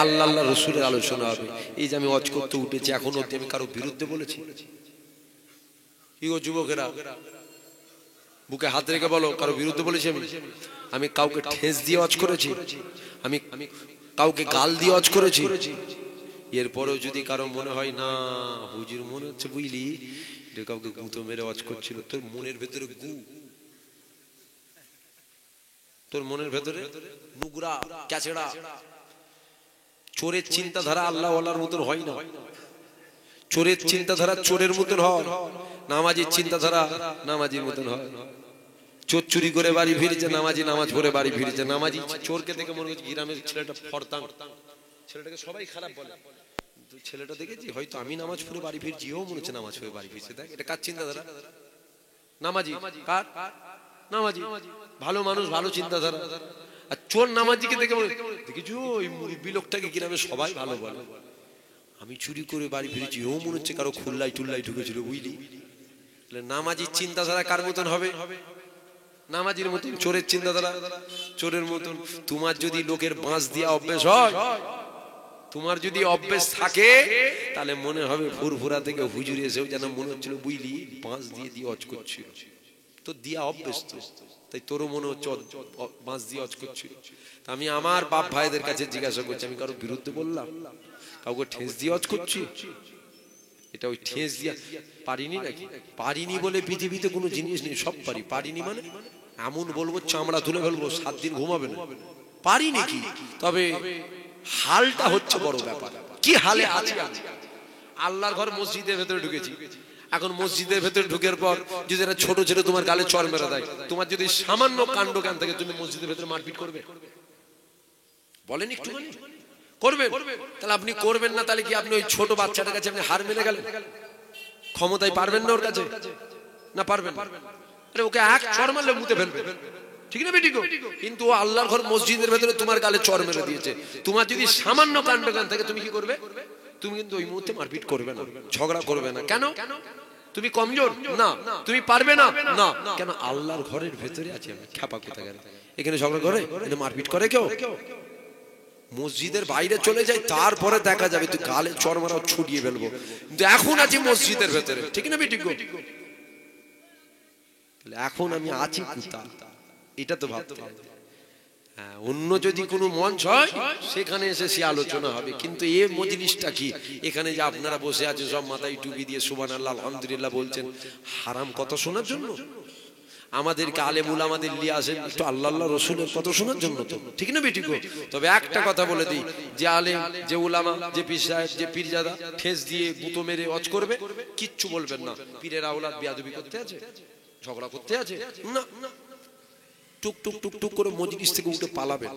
আল্লাহ আল্লাহ রসুলের আলোচনা হবে। এই যে আমি ওয়াজ করতে উঠেছি, এখন অবধি আমি কারো বিরুদ্ধে বলেছি? কি গো যুবকেরা, বুকে হাত রেখে বলো, কারো বিরুদ্ধে বলেছি আমি? আমি কাউকে ঠেস দিয়ে ওয়াজ করেছি? আমি কাউকে গাল দিয়ে ওয়াজ করেছি? এরপরেও যদি কারো মনে হয় না হুজুর মনে হচ্ছে বুঝলি কাউকে গুঁতো মেরে ওয়াজ করছিল, তোর মনের ভেতরে গু, তোর মনের ভেতরে নুগরা ক্যাচড়া। চোরের চিন্তাধারা আল্লাহ ওয়ালার মতন হয় না, চোরের চিন্তাধারা চোরের মতন হয়, নামাজির চিন্তাধারা নামাজির মতন হয়। চোর চুরি করে বাড়ি ফিরেছে, নামাজি নামাজ পড়ে বাড়ি ফিরেছে। নামাজি চোরকে দেখে মনে হচ্ছে গ্রামের ছেলেটা ফরতাম, ছেলেটাকে সবাই খারাপ বলে, ছেলেটা দেখেছি হয়তো আমি নামাজ পড়ে বাড়ি ফিরছি, ও মনে হচ্ছে নামাজ পড়ে বাড়ি ফিরছে। দেখ এটা কার চিন্তাধারা? নামাজি। কার? নামাজি। ভালো মানুষ, ভালো চিন্তাধারা। আর চোর নামাজিকে দেখে দেখেছো ওই মুরব্বী লোকটাকে গ্রামে সবাই ভালো বলে, আমি চুরি করে বাড়ি ফিরেছি, ও মনে হচ্ছে কারো খুল্লাই টুল্লাই ঢুকেছিল, বুঝলি? নামাজির চিন্তাধারা কার মতন হবে? নামাজির মতন। চোরের চিন্তাধারা চোরের মতন। তোমার যদি লোকের বাঁশ দিয়া অভ্যেস হয়, তোমার যদি অভ্যেস থাকে, তাহলে মনে হবে ফুরফুরা থেকে হুজুর এসেও যেন মনে হচ্ছিল বুঝলি বাঁশ দিয়ে দিয়ে অজ করছিল, তো দিয়া অভ্যেস তো, তাই তোরও মনে হচ্ছে বাঁশ দিয়ে অজ করছিল। আমি আমার বাপ ভাইদের কাছে জিজ্ঞাসা করছি, আমি কারো বিরুদ্ধে বললাম? কাউকে ঠেস দিয়ে অজ করছি? এটা ওই ঠেস দিয়া পারিনি নাকি? পারিনি বলে পৃথিবীতে কোনো জিনিস নেই, সব পারি। পারিনি মানে এমন বলবো চামড়া তুলে ফেলবো, 7 দিন ঘুমাবে না। পারি নাকি? তবে হালটা হচ্ছে বড় ব্যাপার। কি হালে আছি? আল্লাহর ঘর মসজিদের ভেতরে ঢুকেছি। এখন মসজিদের ভেতরে ঢুকের পর যদি একটা ছোট ছেলে তোমার গালে চড় মেরে দেয়, তোমার যদি সামান্য কাণ্ড জ্ঞান থাকে, তুমি মসজিদের ভেতরে মারপিট করবে? বলেন একটু করবেন? তাহলে আপনি করবেন না, তাহলে কি আপনি ওই ছোট বাচ্চাটার কাছে আপনি হার মেনে গেলেন? ক্ষমতায় পারবেন না ওর কাছে? না পারবেন? আরে ওকে এক চড় মারলে মুতে ফেলবে, ঠিক না বেটি গো? কিন্তু ও আল্লাহর ঘর মসজিদের ভেতরে তোমার গালে চড় মেরে দিয়েছে। তোমার যদি সামান্য কাণ্ড জ্ঞান থাকে, তুমি কি করবে? তুমি কিন্তু ওই মুহূর্তে মারপিট করবে না, ঝগড়া করবে না। কেন? তুমি কমজোর না, তুমি পারবে না না। কেন? আল্লাহর ঘরের ভেতরে আছি আমি। খ্যাপা কোথায় গেল? এখানে ঝগড়া করে, এখানে মারপিট করে কেউ? মসজিদের বাইরে চলে যায়, তারপরে দেখা যাবে তুই গালে চড় মারা ছুটিয়ে ফেলবো। কিন্তু এখন আছি মসজিদের ভেতরে, ঠিক না বেটি গো? এখন আমি আছি কোথায়, এটা তো ভাবতে হবে। হ্যাঁ, অন্য যদি কোনো মঞ্চ হয় সেখানে এসে সে আলোচনা হবে, কিন্তু এ মজলিসটা কি? এখানে যে আপনারা বসে আছেন সব মাথায় টুপি দিয়ে সুবহানাল্লাহ আলহামদুলিল্লাহ বলছেন, হারাম কথা শোনার জন্য? আমাদেরকে আলেম উলামাদের নিয়ে আসেন একটু আল্লাহ আল্লাহ রসুলের কথা শোনার জন্য, তো ঠিক না বেটি গো? তবে একটা কথা বলে দিই, যে আলেম, যে উলামা, যে পীর সাহেব, যে পীরজাদা ঠেস দিয়ে গুঁতো মেরে ওয়াজ করবে, কিচ্ছু বলবেন না। পীরের আওলাদ বেয়াদবি করতে আছে, ঝগড়া করতে আছে না। টুক টুক টুক টুক করে মজলিস থেকে উঠে পালাবেন।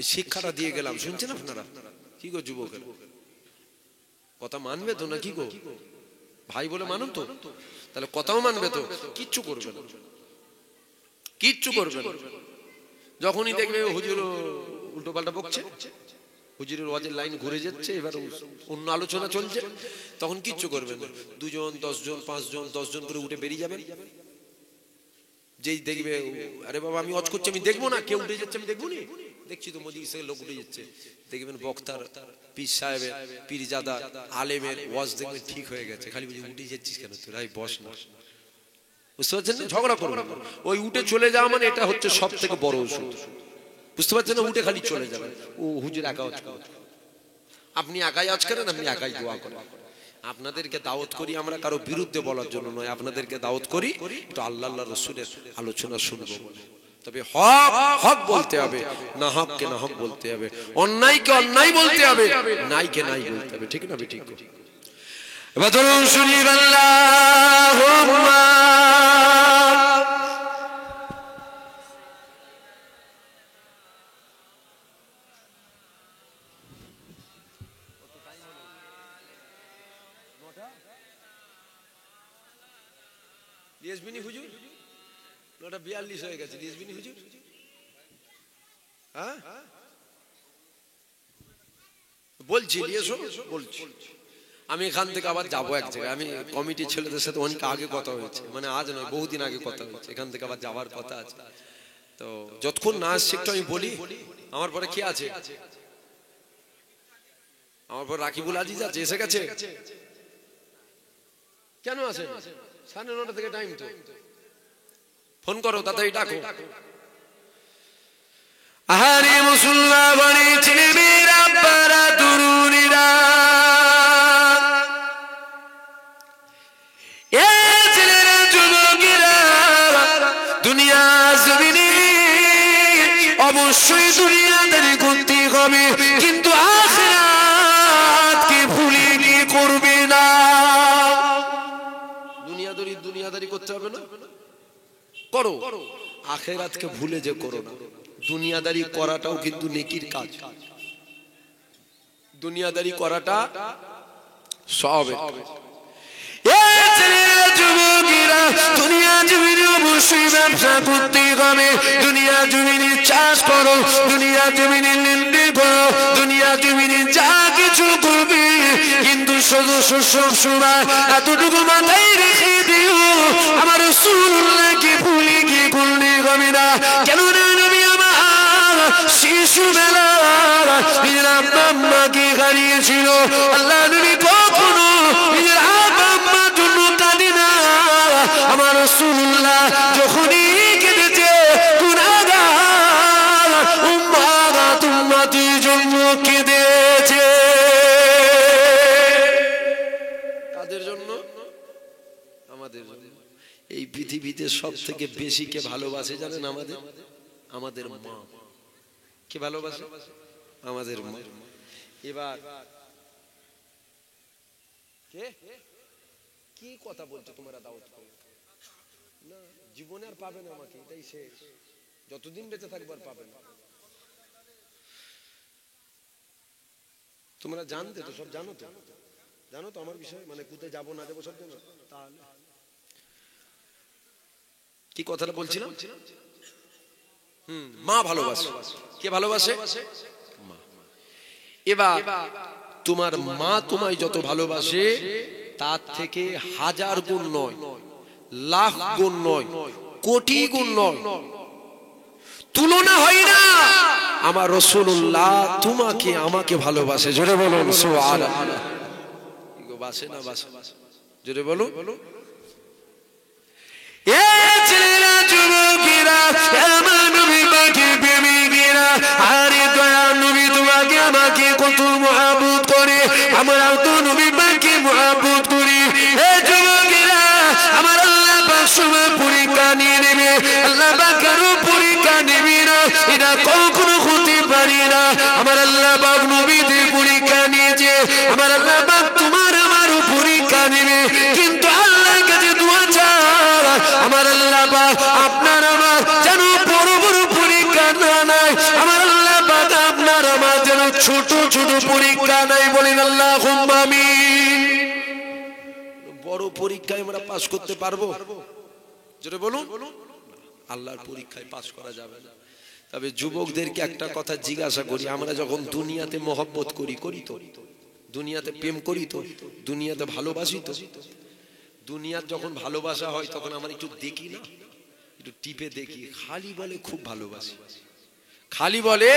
এই শিক্ষাটা দিয়ে গেলাম, শুনছেন আপনারা? কি গো যুবকের কথা মানবে তো না? কি গো ভাই বলে মানুন তো? তাহলে কথাও মানবে তো? কিচ্ছু করবে না, কিচ্ছু করবে না। যখনই দেখবে হুজুর উল্টো পাল্টা বকছে, হুজুরের ওয়াজের লাইন ঘুরে যাচ্ছে, এবার অন্য আলোচনা চলছে, তখন কিচ্ছু করবে না। 2 জন 10 জন 5 জন 10 জন করে উঠে বেরিয়ে যাবেন। যেই দেখবে আরে বাবা আমি ওয়াজ করছি, আমি দেখবো না, কেউ উঠে যাচ্ছে আমি দেখবো নি, দেখছি তো মজলিস থেকে লোক উঠে যাচ্ছে, দেখবেন বক্তার, পীর সাহেবের, পীরজাদা আলেমের ওয়াজ দেখবেন ঠিক হয়ে গেছে। খালি বুঝি উঠে যাচ্ছিস কেন তুই? ভাই বস না, বুঝতে পারছেন না? ঝগড়া করবে না। ওই উঠে চলে যাওয়া মানে এটা হচ্ছে সব থেকে বড় ওষুধ, বুঝতে পারছেন না? উঠে খালি চলে যাবেন, ও হুজুর একা ওয়াজ করে। আপনি একাই ওয়াজ করেন, আপনি একাই দোয়া করেন। আপনাদেরকে দাওয়াত করি আমরা কারো বিরুদ্ধে বলার জন্য নয়, আপনাদেরকে দাওয়াত করি একটু আল্লাহ আল্লাহ রসুলের আলোচনা শুনবো বলে। তবে হক হক বলতে হবে, না হককে না হক বলতে হবে, অন্যায়কে অন্যায় বলতে হবে, নাইকে নাই বলতে হবে। ঠিক না? ঠিক। এবার ধরুন শুনি আল্লাহুম্মা লিয়াসবিনি হুজুর 9:42 হয়ে গেছে। লিয়াসবিনি হুজুর, হ্যাঁ বলছি লিয়েছো বলছি। আমি এখান থেকে আবার যাবো এক জায়গায়, আমি কমিটির ছেলেদের সাথে অনেক আগে কথা হয়েছে, মানে আজ নয় বহুদিন আগে কথা হয়েছে, এখান থেকে আবার যাওয়ার কথা আছে। তো যতক্ষণ না আসছে একটু আমি বলি, আমার পরে কে আছে? আমার পর রাকিবুল আজিজ আছে, এসে গেছে। কেন আসে? 9:30 থেকে টাইম তো, ফোন করো তাড়াতাড়ি ডাকো। আহারে মুসল্লা বাড়ি ছেলেমেয়েরা আব্বারা তরুণীরা, এ ছেলেরা যুবকেরা, দুনিয়া জমিনে অবশ্যই দুনিয়াদারি করতে হবে, কিন্তু আখিরাতকে ভুলে গিয়ে করবে না। দুনিয়াদারি করতে হবে না, করো, আখিরাতকে ভুলে যে করো না। দুনিয়াদারি করাটাও কিন্তু নেকির কাজ, দুনিয়াদারি করাটা সওয়াবের কাজ। দুনিয়া জমিনে অবশ্যই ব্যবসা করতে হবে, দুনিয়া জমিনে চাষ করো, দুনিয়া জমিনে লেনদেন করো, দুনিয়া জমিনে যা কিছু করবে, কিন্তু সব সময় এতটুকু মাথায় রেখে দিও আমার রাসূলুল্লাহকে ভুলে গিয়ে করলে হবে না। কেন নবী আমার শিশুবেলা নিজের আব্বা আম্মাকে হারিয়েছিল, আল্লাহ নবী কখনো নিজের আব্বা আম্মার জন্য কাঁদে না। আমার রাসূলুল্লাহ যখনই কেঁদেছে গুনাহগার উম্মাতির জন্য কেঁদেছে। কাদের জন্য? আমাদের জন্য। এই পৃথিবীতে সব থেকে বেশি কে ভালোবাসে জানেন? আমাদের মা। কে ভালোবাসে? আমাদের মা। এবার কি কথা বলছো তোমরা? দাওয়াত করো না, জীবনে আর পাবে না আমাকে, এটাই শেষ, যতদিন বেঁচে থাকবে আর পাবে না। তোমরা জানতে তো, সব জানো তো, জানো তো আমার বিষয়, মানে কোথায় যাবো না যাবো সব জানো। তাহলে কি কথাটা বলছিলাম? মা ভালোবাসে। কে ভালোবাসে? মা। এবার তোমার মা তোমায় যত ভালোবাসে তার থেকে 1000 গুণ নয়, লাখ গুণ নয়, কোটি গুণ নয়, তুলনা হয় না। আমার রাসূলুল্লাহ তোমাকে আমাকে ভালোবাসে। জোরে বলুন সুবহানাল্লাহ। বাসে না বাসে? জোরে বলো। এ ছেলেরা যুবকেরা, আমার নবী পাকে প্রেমিকেরা, আরে দয়া নবী তোমাকে আমাকে কত মহব্বত করে, আমরা তো নবী পাকে মহব্বত করি। এ যুবকেরা, আমার আল্লাহ পাক সময় পরীক্ষা নিয়ে নেবে, আল্লাহ পাক কারো পরীক্ষা নেবে না, এটা কখনো হতে পারে না। আমার আল্লাহ পাক নবীদের পরীক্ষা নিয়েছে, আমার আল্লাহ পাক তোমার আমারও পরীক্ষা নেবে, কিন্তু আল্লাহর কাছে দোয়া চাই আমার আল্লাহ পাক আপনার ছোট ছোট পরীক্ষা নাই, বলেন আল্লাহুম্মা আমিন। বড় পরীক্ষায় আমরা পাস করতে পারবো? যেটা বলুন, আল্লাহর পরীক্ষায় পাস করা যাবে না। তবে যুবকদেরকে একটা কথা জিজ্ঞাসা করি, আমরা যখন দুনিয়াতে মহব্বত করি তো, দুনিয়াতে প্রেম করি তো, দুনিয়াতে ভালোবাসি তো, দুনিয়ার যখন ভালোবাসা হয় তখন আমরা একটু দেখি না, একটু টিপে দেখি, খালি বলে খুব ভালোবাসি, খালি বলে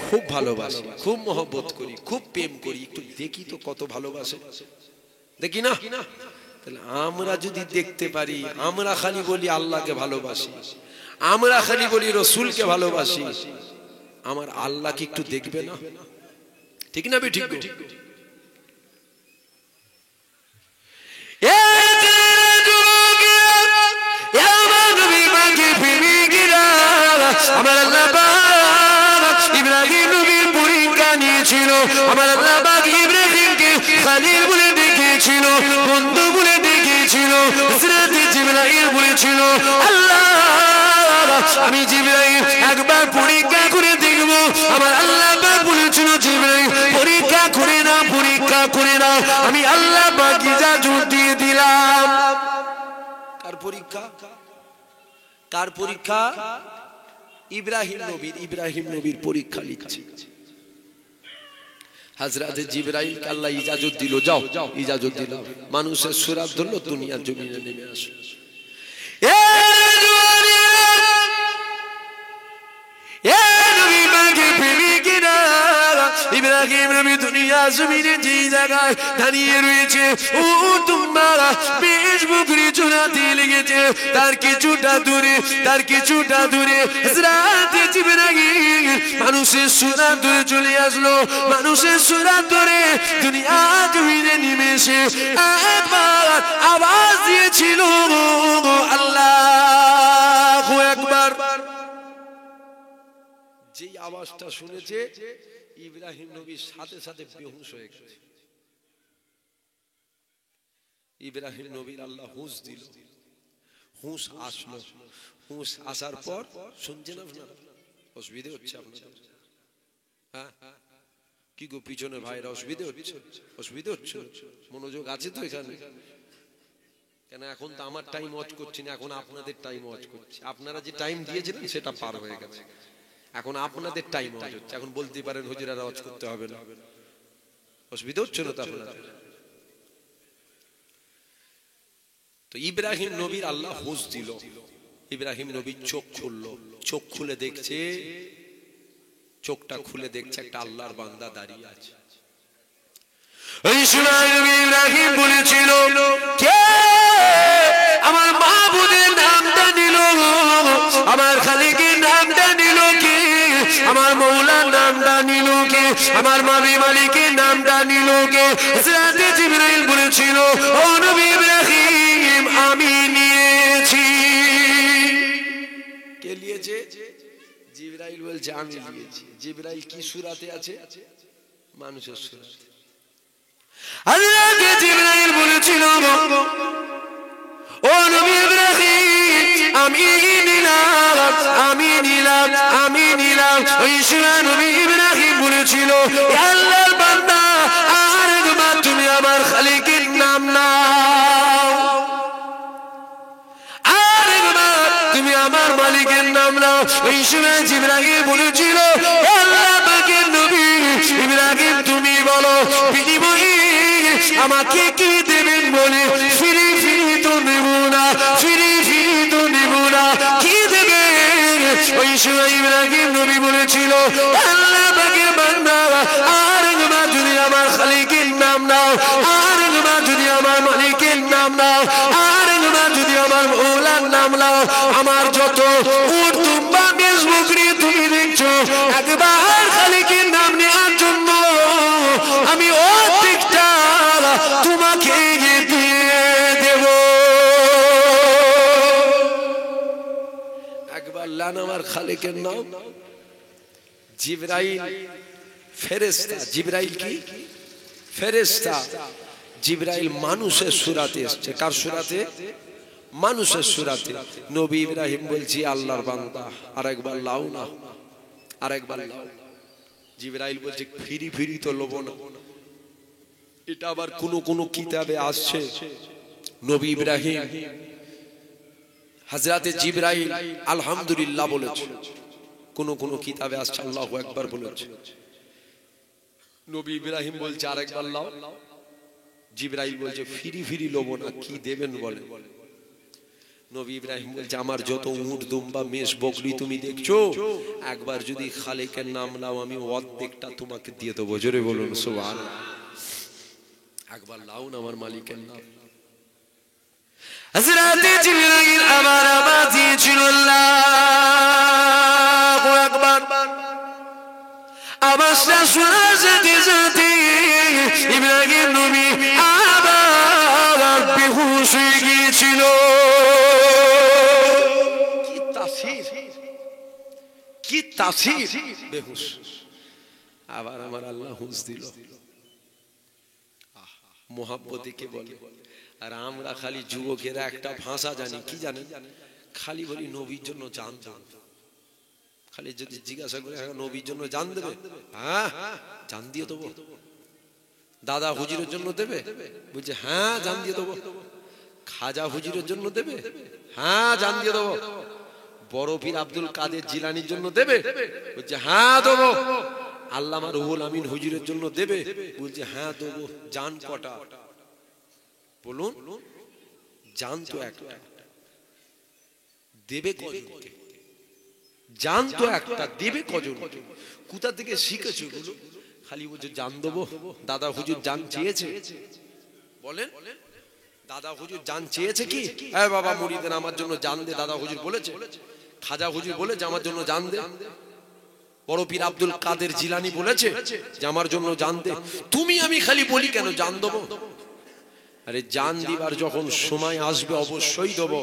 খুব ভালোবাসি, খুব মহব্বত করি, খুব প্রেম করি, একটু দেখি তো কত ভালোবাসে, দেখি না? তাহলে আমরা যদি দেখতে পারি, আমরা খালি বলি আল্লাহকে ভালোবাসি, আমরা খালি বলি রসুলকে ভালোবাসি, আমার আল্লাহকে একটু দেখবে না? ঠিক না? ঠিক আমার আল্লাহ পাক ইব্রাহিম নবীর পরীক্ষা নিয়েছিল, আমার আল্লাহ পাক ইব্রাহিমকে খলিল বলে ডেকেছিল, বন্ধু বলে ডেকেছিল, হযরত জিবরাইল বলেছিল আল্লাহ আমি জিবরাইল একবার পরীক্ষা করে দেখব। আমার আল্লাহ পাক বলেছিল জিবরাইল পরীক্ষা করে না, পরীক্ষা করে না, আমি আল্লাহ পাক ইজাজত দিয়ে দিলাম। কার পরীক্ষা? কার পরীক্ষা? ইব্রাহিম নবীর। ইব্রাহিম নবীর পরীক্ষা নিচ্ছে হযরত জিবরাইল কে আল্লাহ ইজাজত দিল, যাও ইজাজত দিল, মানুষের সুরাত ধরলো, দুনিয়ার জমিনে নেমে আসো। ইব্রাহিম নবী দুনিয়া জমিনে যে জায়গায় দাঁড়িয়ে রয়েছে, ও তোমরা বেশ বকরি চুরাতে লেগেছে, তার কিছুটা দূরে, তার কিছুটা দূরে হযরত জিবরাইল মানুষের সুরাত ধরে চলে আসলো, মানুষের সুরাত ধরে দুনিয়া জমিনে নেমে এসে একবার আওয়াজ দিয়েছিল আল্লাহু আকবার। যে আওয়াজটা শুনেছে ইব্রাহিম নবীর সাথে সাথে বেহুশ হয়ে গেছে। ইব্রাহিম নবীর আল্লাহ হুঁশ দিল, হুঁশ আসলো, হুঁশ আসার পর শুনছেন আপনারা? অসুবিধে হচ্ছে আপনাদের? হ্যাঁ কি গো পিছনে ভাইরা অসুবিধে হচ্ছে? অসুবিধে হচ্ছে? মনোযোগ আছে তো এখানে? কেন এখন তো আমার টাইম ওয়াচ করছি না, এখন আপনাদের টাইম ওয়াচ করছি। আপনারা যে টাইম দিয়েছিলেন সেটা পার হয়ে গেছে, এখন আপনাদের টাইম ওয়াচ হচ্ছে। এখন বলতে পারেন হুজুরা ওয়াচ করতে হবে না, অসুবিধা হচ্ছে না তো আপনাদের? তো ইব্রাহিম নবীর আল্লাহ হুঁশ দিল, ইব্রাহিম নবীর চোখ খুললো, চোখ খুলে দেখছে, চোখটা খুলে দেখছে একটা আল্লাহর বান্দা দাঁড়িয়ে আছে। ওই সময় নবী ইব্রাহিম বলেছিল কে আমার মাবুদের নামটা নিল, আমার খালিকের নামটা নিল কে, আমার মৌলার নামটা নিল কে, আমার মাবি মালিকের নামটা নিল কে? হযরত জিবরাইল বলেছিল ও নবী ইব্রাহিম আমি নিয়েছি। কে নিয়েছে? জিবরাইল বলছে আমি নিয়েছি। জিবরাইল কি সূরাতে আছে? মানুষের সূরাতে। হযরত জিবরাইল বলেছিল ও নবী ইব্রাহিম আমি নিলাম, আমি নিলাম, আমি নিলাম। ওই সময় নবী ইব্রাহিম বলেছিল আল্লাহর বান্দা আর একবার তুমি আমার খালিকের নাম নাও, আর একবার তুমি আমার মালিকের নাম নাও। ওই সময় জিবরাইল বলেছিল আল্লাহ পাকের নবী ইব্রাহিম তুমি বলো বিনিময়ে আমাকে কি দেবেন বলে? ফিরি ফিরি তো নেব না, ফিরি ফিরি তো নেব না, কি দেবেন? ওই সময় ইব্রাহিম নবী বলেছিল আল্লাহ পাকের বান্দা আর একবার যদি আমার খালিকের নাম নাও, আর একবার যদি আমার মালিকের নাম নাও, আর একবার যদি আমার মৌলার নাম নাও, আমার যত উট তুম্বা মেষ বকরি তুমি দেখছো একবার খালিকের নাম নেওয়ার জন্য আমি অর্ধেকটা তোমাকে দিয়ে দেব। একবার লান আমার খালিকের নাম। জিবরাইল ফেরেশতা, জিবরাইল কি ফেরেশতা, জিবরাইল মানুষের সূরাতে এসেছে। কার সূরাতে? মানুষের সূরাতে। নবী ইব্রাহিম বলছি আল্লাহর বান্দা আর একবার লাও না, আর একবার লাও। জিবরাইল বলছে ফিরি ফিরি তো লোব না। এটা আবার কোন কিতাবে আসছে নবী ইব্রাহিম হযরতে জিবরাইল আলহামদুলিল্লাহ বলেছে, কোন কিতাবে আসছে আল্লাহু আকবার বলেছে। নবী ইব্রাহিম বলছে আরেকবার লাও। জিবরাইল বলছে ফিরি ফিরি লোব না, কি দেবেন বলেন। নবী ইব্রাহিম বলছে আমার যত উট দুম্বা মেষ বকরি তুমি দেখছো, একবার যদি খালেকের নাম নাও আমি অর্ধেকটা তোমাকে দিয়ে দেবো। জোরে বলুন সুবহানাল্লাহ। একবার লাও না আমার মালিকের নাম। হযরতে জিবরাইল আমার আওয়াজ দিয়েছিল আল্লাহু আকবার। আওয়াজটা শোনার সাথে সাথে ইব্রাহিম নবী আবার বেহুশ হয়ে গিয়েছিল। কি তাসির, বেহুশ। আবার আমার আল্লাহ হুঁশ দিল। মোহাব্বতে কে বলে। আর আমরা খালি যুবকেরা একটা ভাষা জানি, কি জানেন, খালি বলি নবীর জন্য জান দাও। খালি যদি জিজ্ঞাসা করে নবীর জন্য জান দেবে, হ্যাঁ জান দিয়ে দেবো। দাদা হুজুরের জন্য দেবে, বলছে হ্যাঁ জান দিয়ে দেবো। খাজা হুজুরের জন্য দেবে, হ্যাঁ জান দিয়ে দেবো। বড় পীর আব্দুল কাদের জিলানির জন্য দেবে, বলছে হ্যাঁ দেবো। আল্লামা রুহুল আমিন হুজুরের জন্য দেবে, বলছে হ্যাঁ দেবো। জান কটা বলুন? জান তো একটা, দেবে কজনকে? জান তো একটা, দেবে কজনকে? কোথা থেকে শিখেছো বলুন? খালি বলছে জান দেবো। দাদা হুজুর জান চেয়েছে? বলেন দাদা হুজুর জান চেয়েছে কি? হ্যাঁ বাবা মুরিদের আমার জন্য জান দে, দাদা হুজুর বলেছে। খাজা হুজুর বলেছে আমার জন্য জান দে। বড় পীর আব্দুল কাদের জিলানি বলেছে যে আমার জন্য জান দে। তুমি আমি খালি বলি কেন জান দেবো? আরে জান দিবার যখন সময় আসবে অবশ্যই দেবো।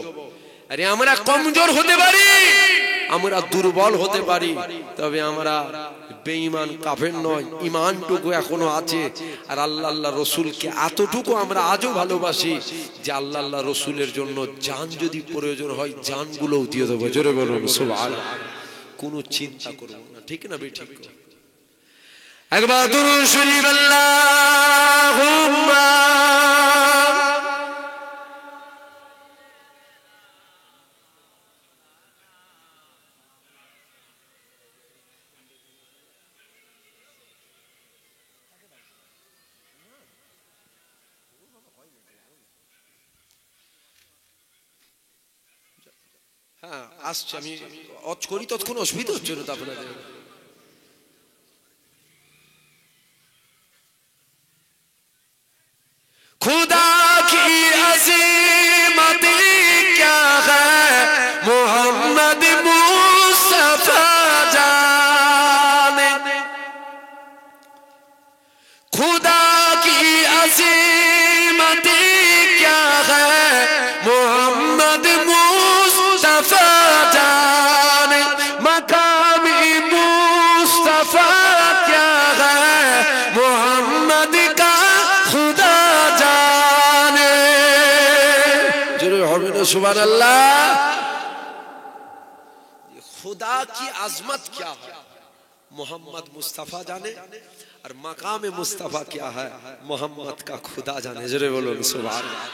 আরে আমরা কমজোর হতে পারি, আমরা দুর্বল হতে পারি, তবে আমরা বেঈমান কাফের নয়, ঈমানটুকু এখনো আছে। আর আল্লাহ আল্লাহ রসুলকে এতটুকু আমরা আজও ভালোবাসি যে আল্লাহ আল্লাহ রসুলের জন্য জান যদি প্রয়োজন হয় জানগুলোও দিয়ে দেবো। জোরে বলুন সুবহানাল্লাহ। কোনো চিন্তা করবো না, ঠিক না বেঠিক? একবার দুরূদ শরীফ আল্লাহুম্মা হ্যাঁ আসছে, আমি অজ করি ততক্ষণ অসুবিধা হচ্ছে না তো আপনাদের? खुदा की अज़ीमत क्या है मोहम्मद मुस्तफा जाने। खुदा की अज़ीमत क्या है मोहम्मद मुस्तफा जाने। मकामी मुस्तफा क्या है मोहम्मद का खुदा जाने। जरूर হবে না सुभानअल्लाह। खुदा की आजमत क्या है मोहम्मद मुस्तफा जाने, और मकाम मुस्तफा क्या है मोहम्मद का खुदा जाने। जरूर बोलो सुभानअल्लाह।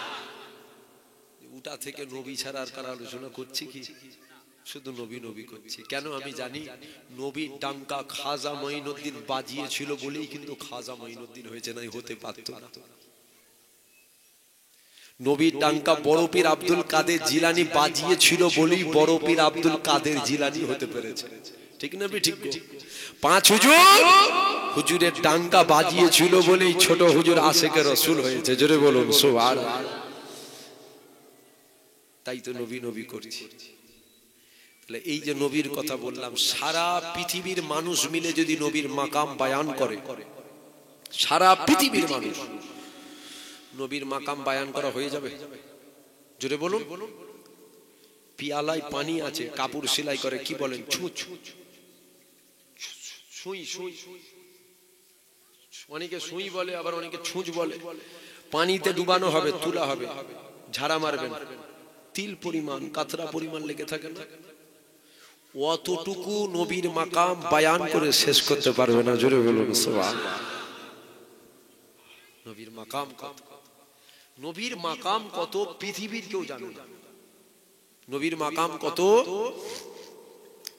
উটা থেকে নবী ছাড়া আর কার আলোচনা করছি কি? শুধু নবী নবী করছি কেন? আমি জানি নবীর ডাঙ্কা খাজা মঈনুদ্দিন বাজিয়েছিল বলেই কিন্তু খাজা মঈনুদ্দিন হয়েছে, নাই হতে পারতো না। নবীর ডাঙ্কা বড় পীর আব্দুল কাদের জিলানি বাজিয়েছিল বলেই বড় পীর আব্দুল কাদের জিলানি হতে পেরেছে, ঠিক না ঠিক? পাঁচ হুজুরের ডাঙ্কা বাজিয়েছিল বলেই ছোট হুজুর আশিকে রাসূল হয়েছে। জোরে বলুন সুবহানাল্লাহ। তাই তো নবী নবী করছি। তাহলে এই যে নবীর কথা বললাম, সারা পৃথিবীর মানুষ মিলে যদি নবীর মাকাম বায়ান করে, সারা পৃথিবীর মানুষ নবীর মাকাম বায়ান করা হয়ে যাবে? জোরে বলুন। পিয়ালায় পানি আছে, কাপড় সেলাই করে, কি বলেন? ছুঁচ, সুই, সুই, অনেকে সুই বলে, আবার অনেকে ছুঁচ বলে। পানিতে ডুবানো হবে, তোলা হবে, ঝাড়া মারবেন, তিল পরিমাণ কাতরা পরিমাণ লেগে থাকে না? অতটুকু নবীর মাকাম বায়ান করে শেষ করতে পারবে না। জোরে বলুন সুবহানাল্লাহ। নবীর মাকাম কত, নবীর মাকাম কত পৃথিবীর কেউ জানে না। নবীর মাকাম কত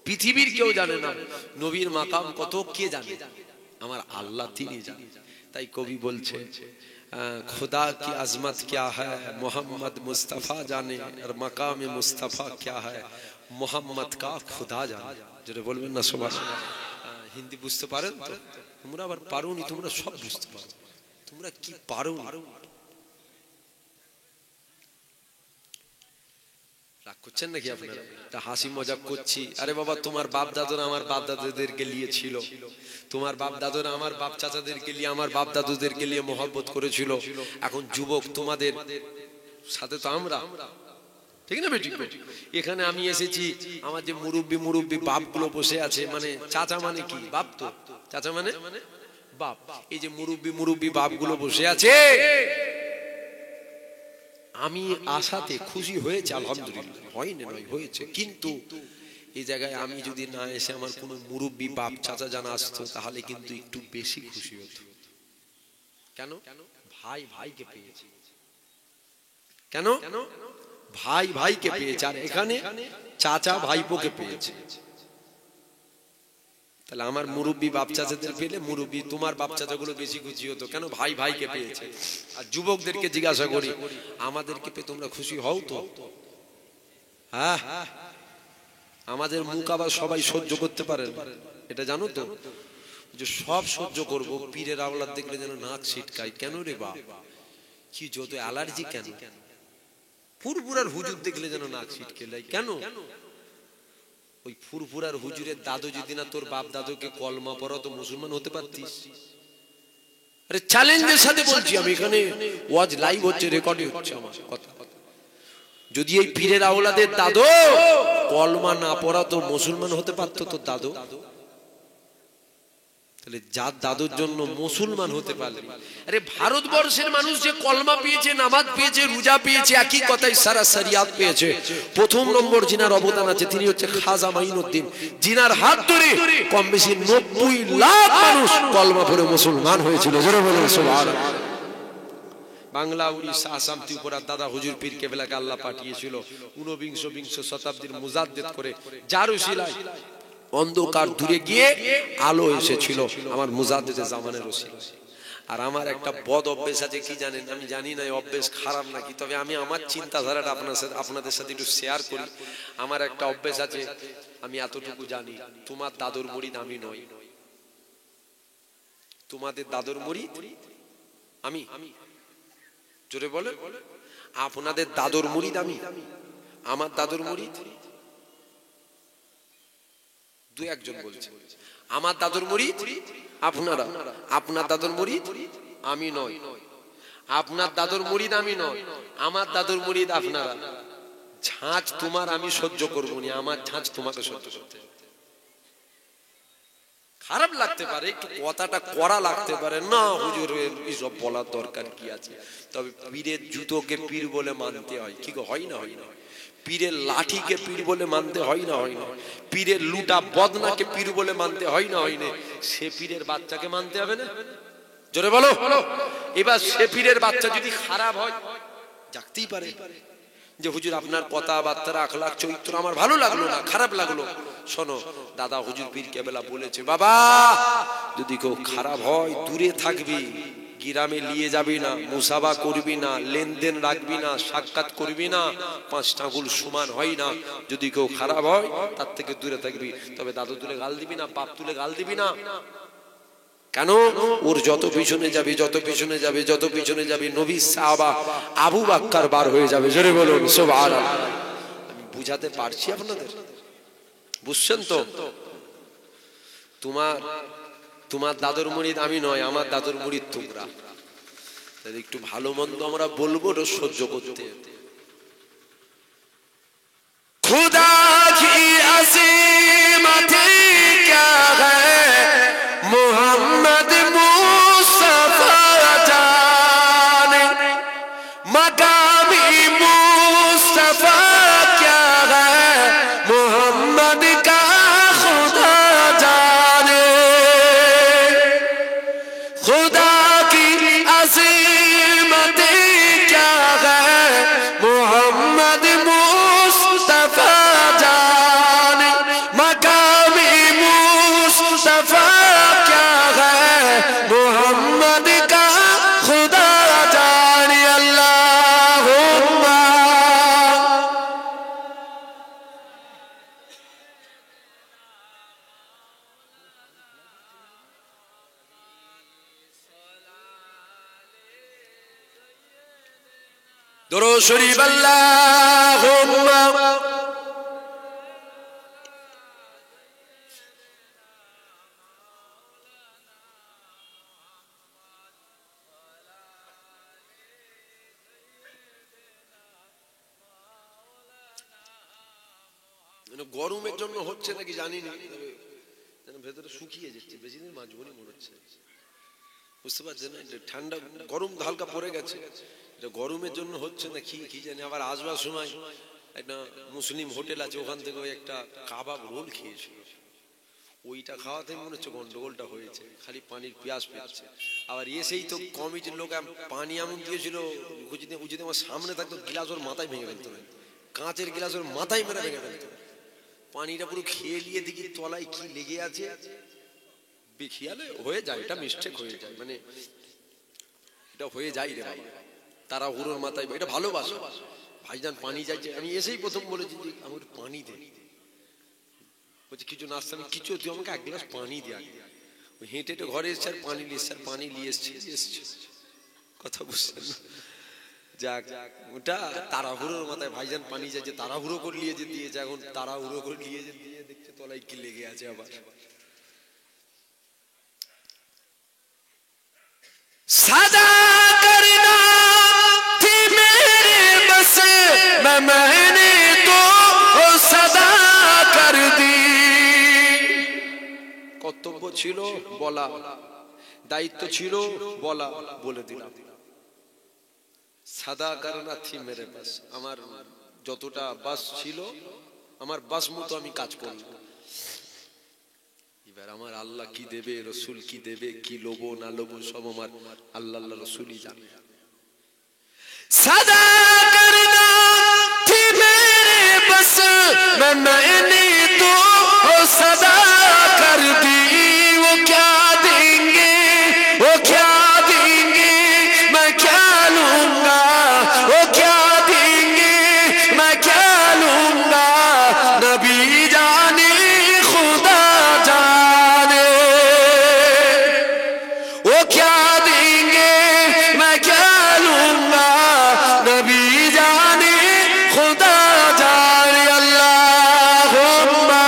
পৃথিবীর কেউ জানে না। নবীর মাকাম কত কে জানে? আমার আল্লাহ, তিনি জানেন। তাই কবি বলছে खुदा की अजमत क्या है मोहम्मद मुस्तफ़ा जाने और मकाम मुस्तफ़ा क्या है मोहम्मद का खुदा जाने। যেটা বলবেন না সবাই হিন্দি বুঝতে পারেন তো? তোমরা আবার পারোনি, তোমরা সব বুঝতে পারো, তোমরা কি পারো। রাগ করছেন নাকি আপনারা? তা হাসি মজাক করছি। আরে বাবা, তোমার বাপ দাদুরা আমার বাপ দাদাদেরকে নিয়ে ছিল, তোমার বাপ দাদুরা আমার বাপ চাচাদেরকে নিয়ে, আমার বাপ দাদুদেরকে নিয়ে মহব্বত করেছিল। এখন যুবক তোমাদের সাথে তো আমরা, ঠিক না বেটি? এখানে আমি এসেছি, আমার যে মুরব্বী বাপগুলো বসে আছে, মানে চাচা মানে কি বাপ, তো চাচা মানে বাপ। এই যে মুরব্বী বাপগুলো বসে আছে, আমি আশাতে খুশি হয়েছে, আলহামদুলিল্লাহ, হয়নি নয় হয়েছে। কিন্তু এই জায়গায় আমি যদি না এসে আমার কোনো মুরব্বী বাপ চাচা জানা আসতো, তাহলে কিন্তু একটু বেশি খুশি হতো। কেন? ভাই ভাইকে পেয়েছে। কেন? ভাই ভাইকে পেয়েছে, আর এখানে চাচা ভাইপোকে পেয়েছে। তাহলে আমার মুরব্বী বাপ চাচাদের পেলে মুরব্বী তোমার বাপ চাচাগুলো বেশি খুশি হতো। কেন? ভাই ভাইকে পেয়েছে। আর যুবকদেরকে জিজ্ঞাসা করি, আমাদেরকে পেয়ে তোমরা খুশি হও তো? হ্যাঁ, আমাদের মুখ আবার সবাই সহ্য করতে পারেন, এটা জানো তো? যে সব সহ্য করব, পীরের আওলাদ দেখলে যেন নাক ছিটকায়। কেন রে বাপ, কি যত অ্যালার্জি? কেন? ফুরফুরার হুজুর দেখলে যেন নাক ছিটকে যায়। কেন? ওই ফুরফুরার হুজুরের দাদু যদি না তোর বাপ দাদুকে কলমা পড়া, তো মুসলমান হতে পারতিস। আরে চ্যালেঞ্জের সাথে বলছি আমি, এখানে ওয়াজ লাইভ হচ্ছে, রেকর্ডিং হচ্ছে আমার কথা। যদি এই পীরের আওলাদের দাদু কলমা না পড়া, তো মুসলমান হতে পারতো তোর দাদু। তাহলে যার দাদুর জন্য মুসলমান হতে পারলি। আরে ভারতবর্ষের মানুষ যে কলমা পেয়েছে, নামাজ পেয়েছে, রোজা পেয়েছে, একই কথাই সারা শরিয়াত পেয়েছে। প্রথম নম্বর যিনার অবদান আছে, তিনি হচ্ছে খাজা মাইনুদ্দিন, যিনার হাত ধরে কম বেশি 90 লাখ মানুষ কলমা পড়ে মুসলমান হয়েছিল। জোরে বলুন সুবহানাল্লাহ। বাংলা, উড়িষ্যা, আসাম, ত্রিপুরার দাদা হুজুর পীর কেবলাকে আল্লাহ পাঠিয়েছিল 19 শতাব্দীর মুজাদ্দিদ করে, যার উসিলায় অন্ধকার দূরে গিয়ে আলো এসেছিল আমার মুজাদ্দিদের জামানের উসিলায়। আর আমার একটা বদ অভ্যেস আছে, কি জানেন? আমি জানি না এই অভ্যেস খারাপ নাকি, তবে আমি আমার চিন্তাধারাটা আপনাদের সাথে একটু শেয়ার করি। আমার একটা অভ্যেস আছে, আমি এতটুকু জানি, তোমার দাদুর মুরিদ আমি নই, তোমাদের দাদুর মুরিদ আমি। জোরে বলে, আপনাদের দাদুর মুরিদ আমি, আমার দাদুর মুরিদ দু একজন বলছে। আমার দাদুর মুরিদ আপনারা, আপনার দাদুর মুরিদ আমি নই, আপনার দাদুর মুরিদ আমি নই, আমার দাদুর মুরিদ আপনারা। ঝাঁজ তোমার আমি সহ্য করবো না, আমার ঝাঁজ তোমাকে সহ্য করতে। খারাপ লাগতে পারে, একটু কথাটা কড়া লাগতে পারে, না হুজুর এসব বলার দরকার কি আছে? তবে পীরের জুতোকে পীর বলে মানতে হয়, কি হয় না? হয় না? পীরের লাঠিকে পীর বলে মানতে হয় না? হয় না? পীরের লুটা বদনাকে পীর বলে মানতে হয় না? হয় না? সে পীরের বাচ্চাকে মানতে হবে না? জোরে বলো। এবার সে পীরের বাচ্চা যদি খারাপ হয়, জাগতেই পারে যে হুজুর আপনার কথাবার্তা, আখলাক, চরিত্র আমার ভালো লাগলো না, খারাপ লাগলো। শোনো, দাদা হুজুর পীর কেবলা বলেছে, বাবা যদি কেউ খারাপ হয় দূরে থাকবি, গ্রামে নিয়ে যাবি না, মুসাবা করবি না, লেনদেন রাখবি না, সাক্ষাৎ করবি না, 5 আঙ্গুল সমান হয় না। যদি কেউ খারাপ হয় তার থেকে দূরে থাকবি। তবে দাদু তুলে গাল দিবি না, বাপ তুলে গাল দিবি না। কেন? ওর যত পিছনে যাবি, যত পিছনে যাবে, যত পিছনে যাবি, নবী সাহাবা আবু বকর বার হয়ে যাবে। জোরে বলুন সুবহানাল্লাহ। আমি বুঝাতে পারছি আপনাদের? বুঝছেন তো? তোমার দাদুর মুরিদ আমি নয়, আমার দাদুর মুরিদ তোমরা। তাহলে একটু ভালো মন্দ আমরা বলবো, ওটা সহ্য করতে। খুদা কি আসিমত क्या है मोहम्मद मुस्तफा जाने, मकामी मुस्तफा क्या है मोहम्मद का درود شریف اللہم গরমের জন্য হচ্ছে নাকি জানি না, যেন ভেতরে শুকিয়ে যাচ্ছে, বেশি দিন বাঁচবো না মনে হচ্ছে, বুঝতে পারছেন না? ঠান্ডা গরম হালকা পড়ে গেছে, এটা গরমের জন্য হচ্ছে না কি জানি। আবার আসবার সময় একটা মুসলিম হোটেল আছে, ওখান থেকে ওই একটা কাবাব রোল খেয়েছিল, ওইটা খাওয়াতে মনে হচ্ছে গন্ডগোলটা হয়েছে, খালি পানির পিয়াস পেয়েছে। আবার এসেই তো কমিটির লোক পানি এমন দিয়েছিল, যদি আমার সামনে থাকতো গ্লাস ওর মাথায় ভেঙে ফেলতো, কাঁচের গ্লাস ওর মাথায় মেরে ভেঙে ফেলতো। পানিটা পুরো খেয়ে নিয়ে দেখি তলায় কি লেগে আছে, বেখিয়ালে হয়ে যায়, এটা মিস্টেক হয়ে যায়, মানে এটা হয়ে যায় রে ভাই, তারা হুড়োর মাথায়, এটা ভালোবাসা। ভাইজান পানি চাইছে, আমি এসেই প্রথম বলেছি যে আমার পানি দে, বলছি কিছু নাস্তা, আমি কিছু তুই আমাকে এক গ্লাস পানি দিয়ে আগে। ওই হেঁটে হেঁটে ঘরে এসছে আর পানি নিয়ে এসছে, আর পানি নিয়ে এসছে, কথা বুঝছেন না? যাক, ওটা তাড়াহুড়োর মাথায় ভাইজান পানি চাইছে, তাড়াহুড়ো করে নিয়ে যে দিয়েছে, এখন তাড়াহুড়ো করে নিয়ে যে দিয়ে দেখছে তলায় কি লেগে আছে। আবার সাদা করনা থি মেরে বস मैंने तो सदा कर दी। কর্তব্য ছিল বলা, দায়িত্ব ছিল বলা, বলে দিলাম। সাদা করনা থি মেরে বাস, আমার যতটা বাস ছিল, আমার বাস মতো আমি কাজ করলাম। এবার আমার আল্লাহ কি দেবে, রসুল কি দেবে, কি লোবো না লোবো, সব আমার আল্লাহ রসুলই জানে। सदा करना थी मेरे बस मैंने तो सदा कर दी। वो क्या देंगे, वो क्या देंगे, मैं क्या लूंगा, वो क्या देंगे, मैं क्या लूंगा, नबी जाने खुदा जाने। वो क्या देंगे, मैं क्या लूंगा, नबी जाने खुदा जाने। अल्लाहुम्मा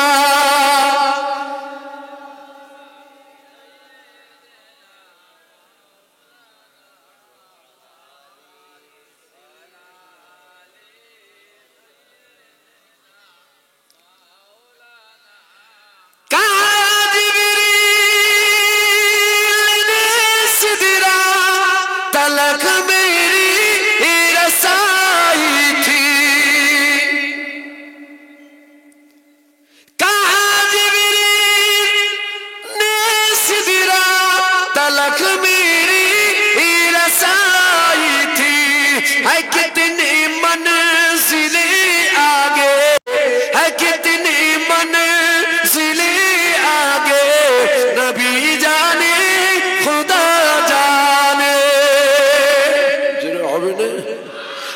तलक मेरी रसाई थी, कहाँ जिब्रील ने सिदरा तलक मेरी रसाई थी। है कितनी मंजिलें आगे, है कितनी मंजिलें आगे, नबी जाने खुदा जाने।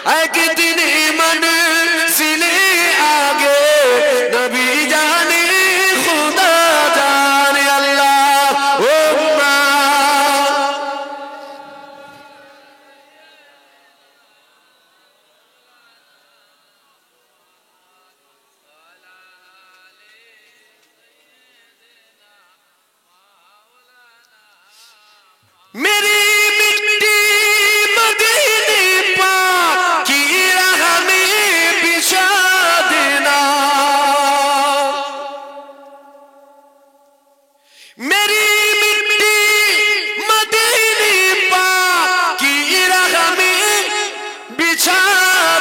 है कितनी मंजिलें आगे, नबी जाने खुदा जाने। अल्लाहुम्मा मेरी मिट्टी मदीने पाक की राह में बिछा देना, मेरी मिट्टी मदीने पाक की राह में बिछा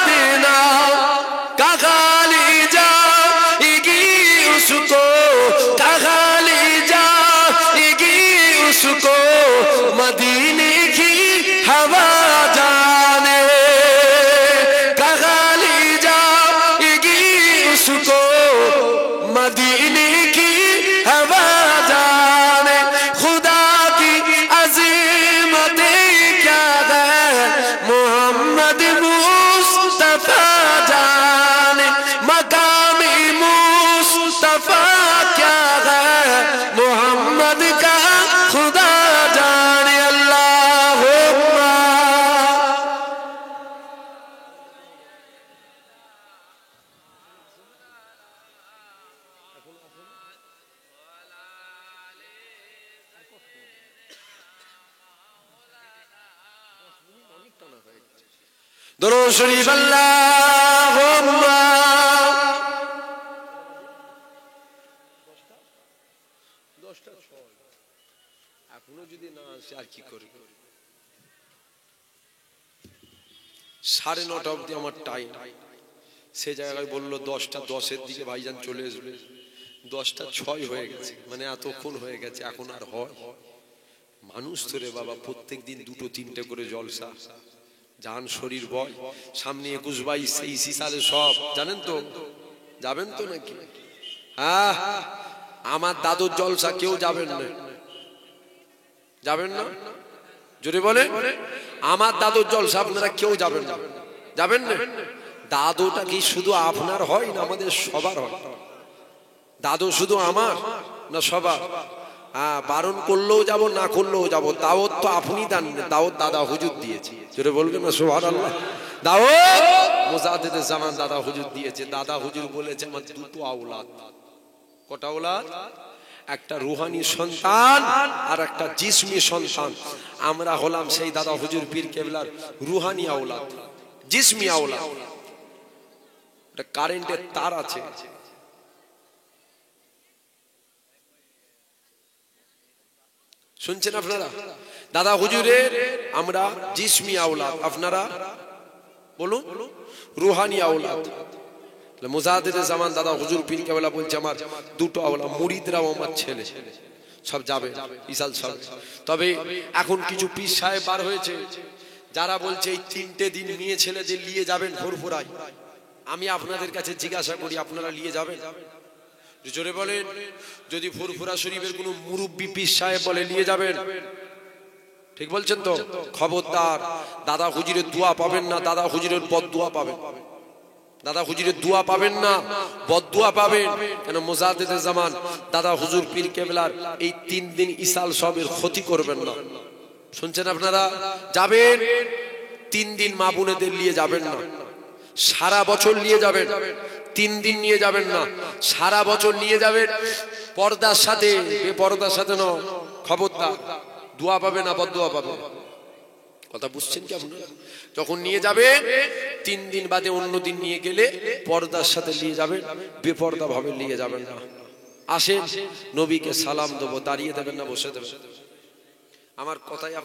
देना। कहाँ ले जाएगी उसको, कहाँ ले जाएगी उसको, मदीने की हवा जाने। कहाँ ले जाएगी उसको, मदीने की हवा जाने। खुदा की अज़ीमतें क्या है, मोहम्मद मुस्तफा जाने। मकामी मुस्तफा क्या है, मोहम्मद का खुदा जाने। अल्लाहुम्मा দরুদ শরীফ আল্লাহুম্মা এখনো যদি না আসে আর কি করবে? 9:30 অবধি আমার টাইম। সে জায়গায় বললো 10:10 দিকে ভাইজান চলে আসবে। 10:06 হয়ে গেছে, মানে এতক্ষণ হয়ে গেছে, এখন আর হয়? মানুষ তো রে বাবা, প্রত্যেক দিন 2-3টে করে জলসা, জান শরীর বয়। সামনে 21-22-23 সালে সব জানেন তো, যাবেন তো নাকি? হ্যাঁ, আমার দাদুর জলসা কেউ যাবেন না? যাবেন না? জোরে বলে। আমার দাদুর জলসা আপনারা কেউ যাবেন না? যাবেন না? দাদুটা কি শুধু আপনার হয় না আমাদের সবার হয়? দাদু শুধু আমার না সবার? হ্যাঁ, বারণ করলেও যাব, না করলেও যাব। দাওয়াত তো আপনি দেন, দাওয়াত দাদা হুজুর দিয়েছে। জোরে বলবেন না সুবহানাল্লাহ? দাওয়াত মুজাদ্দিদে জামান দাদা হুজুর দিয়েছে। দাদা হুজুর বলেছে আমার দুটো আওলাদ। কটা আওলাদ? একটা রুহানি সন্তান আর একটা জিসমি সন্তান। আমরা হলাম সেই দাদা হুজুর পীর কেবলার রুহানি আওলাদ, জিসমি আওলাদ। একটা কারেন্টের তার আছে, শুনছেন আপনারা? দাদা হুজুরের আমরা জিসমি আওলাদ, আপনারা বলুন রুহানি আওলাদ। মুজাদ্দিদে জামান দাদা হুজুর পীর কেবলা বলছে আমার দুটো আওলাদ, মুরিদরাও আমার ছেলে, সব যাবে ইসাল সব। তবে এখন কিছু পীর সাহেব বার হয়েছে যারা বলছে এই 3টে দিন মেয়ে ছেলেদের নিয়ে যাবেন ফুরফুরায়। আমি আপনাদের কাছে জিজ্ঞাসা করি, আপনারা নিয়ে যাবেন? জোরে বলেন। যদি ফুরফুরা শরীফের কোনো মুরব্বি পীর সাহেব বলে নিয়ে যাবেন, ঠিক বলছেন তো? খবরদার, দাদা হুজুরের দোয়া পাবেন না, দাদা হুজুরের বদদোয়া পাবেন। দাদা হুজুরের দোয়া পাবেন না, বদদোয়া পাবেন। কেন? মুজাদ্দিদে জামান দাদা হুজুর পীর কেবলার এই 3 দিন ইসাল সবের ক্ষতি করবেন না। শুনছেন আপনারা? যাবেন 3 দিন, মা বোনেদের নিয়ে যাবেন না। সারা বছর নিয়ে যাবেন, 3 দিন নিয়ে যাবেন না, সারা বছর নিয়ে যাবেন। পর্দার সাথে, বেপর্দার সাথে নয়। খবরদার, দোয়া পাবে না, বদদোয়া পাবে। কথা বুঝছেন কি আপনারা? যখন নিয়ে যাবে 3 দিন বাদে অন্য দিন নিয়ে গেলে পর্দার সাথে নিয়ে যাবেন, বেপর্দা ভাবে নিয়ে যাবেন না। আসেন, নবীকে সালাম দেবো, দাঁড়িয়ে দেবেন না বসে দেবেন? আমার কথাই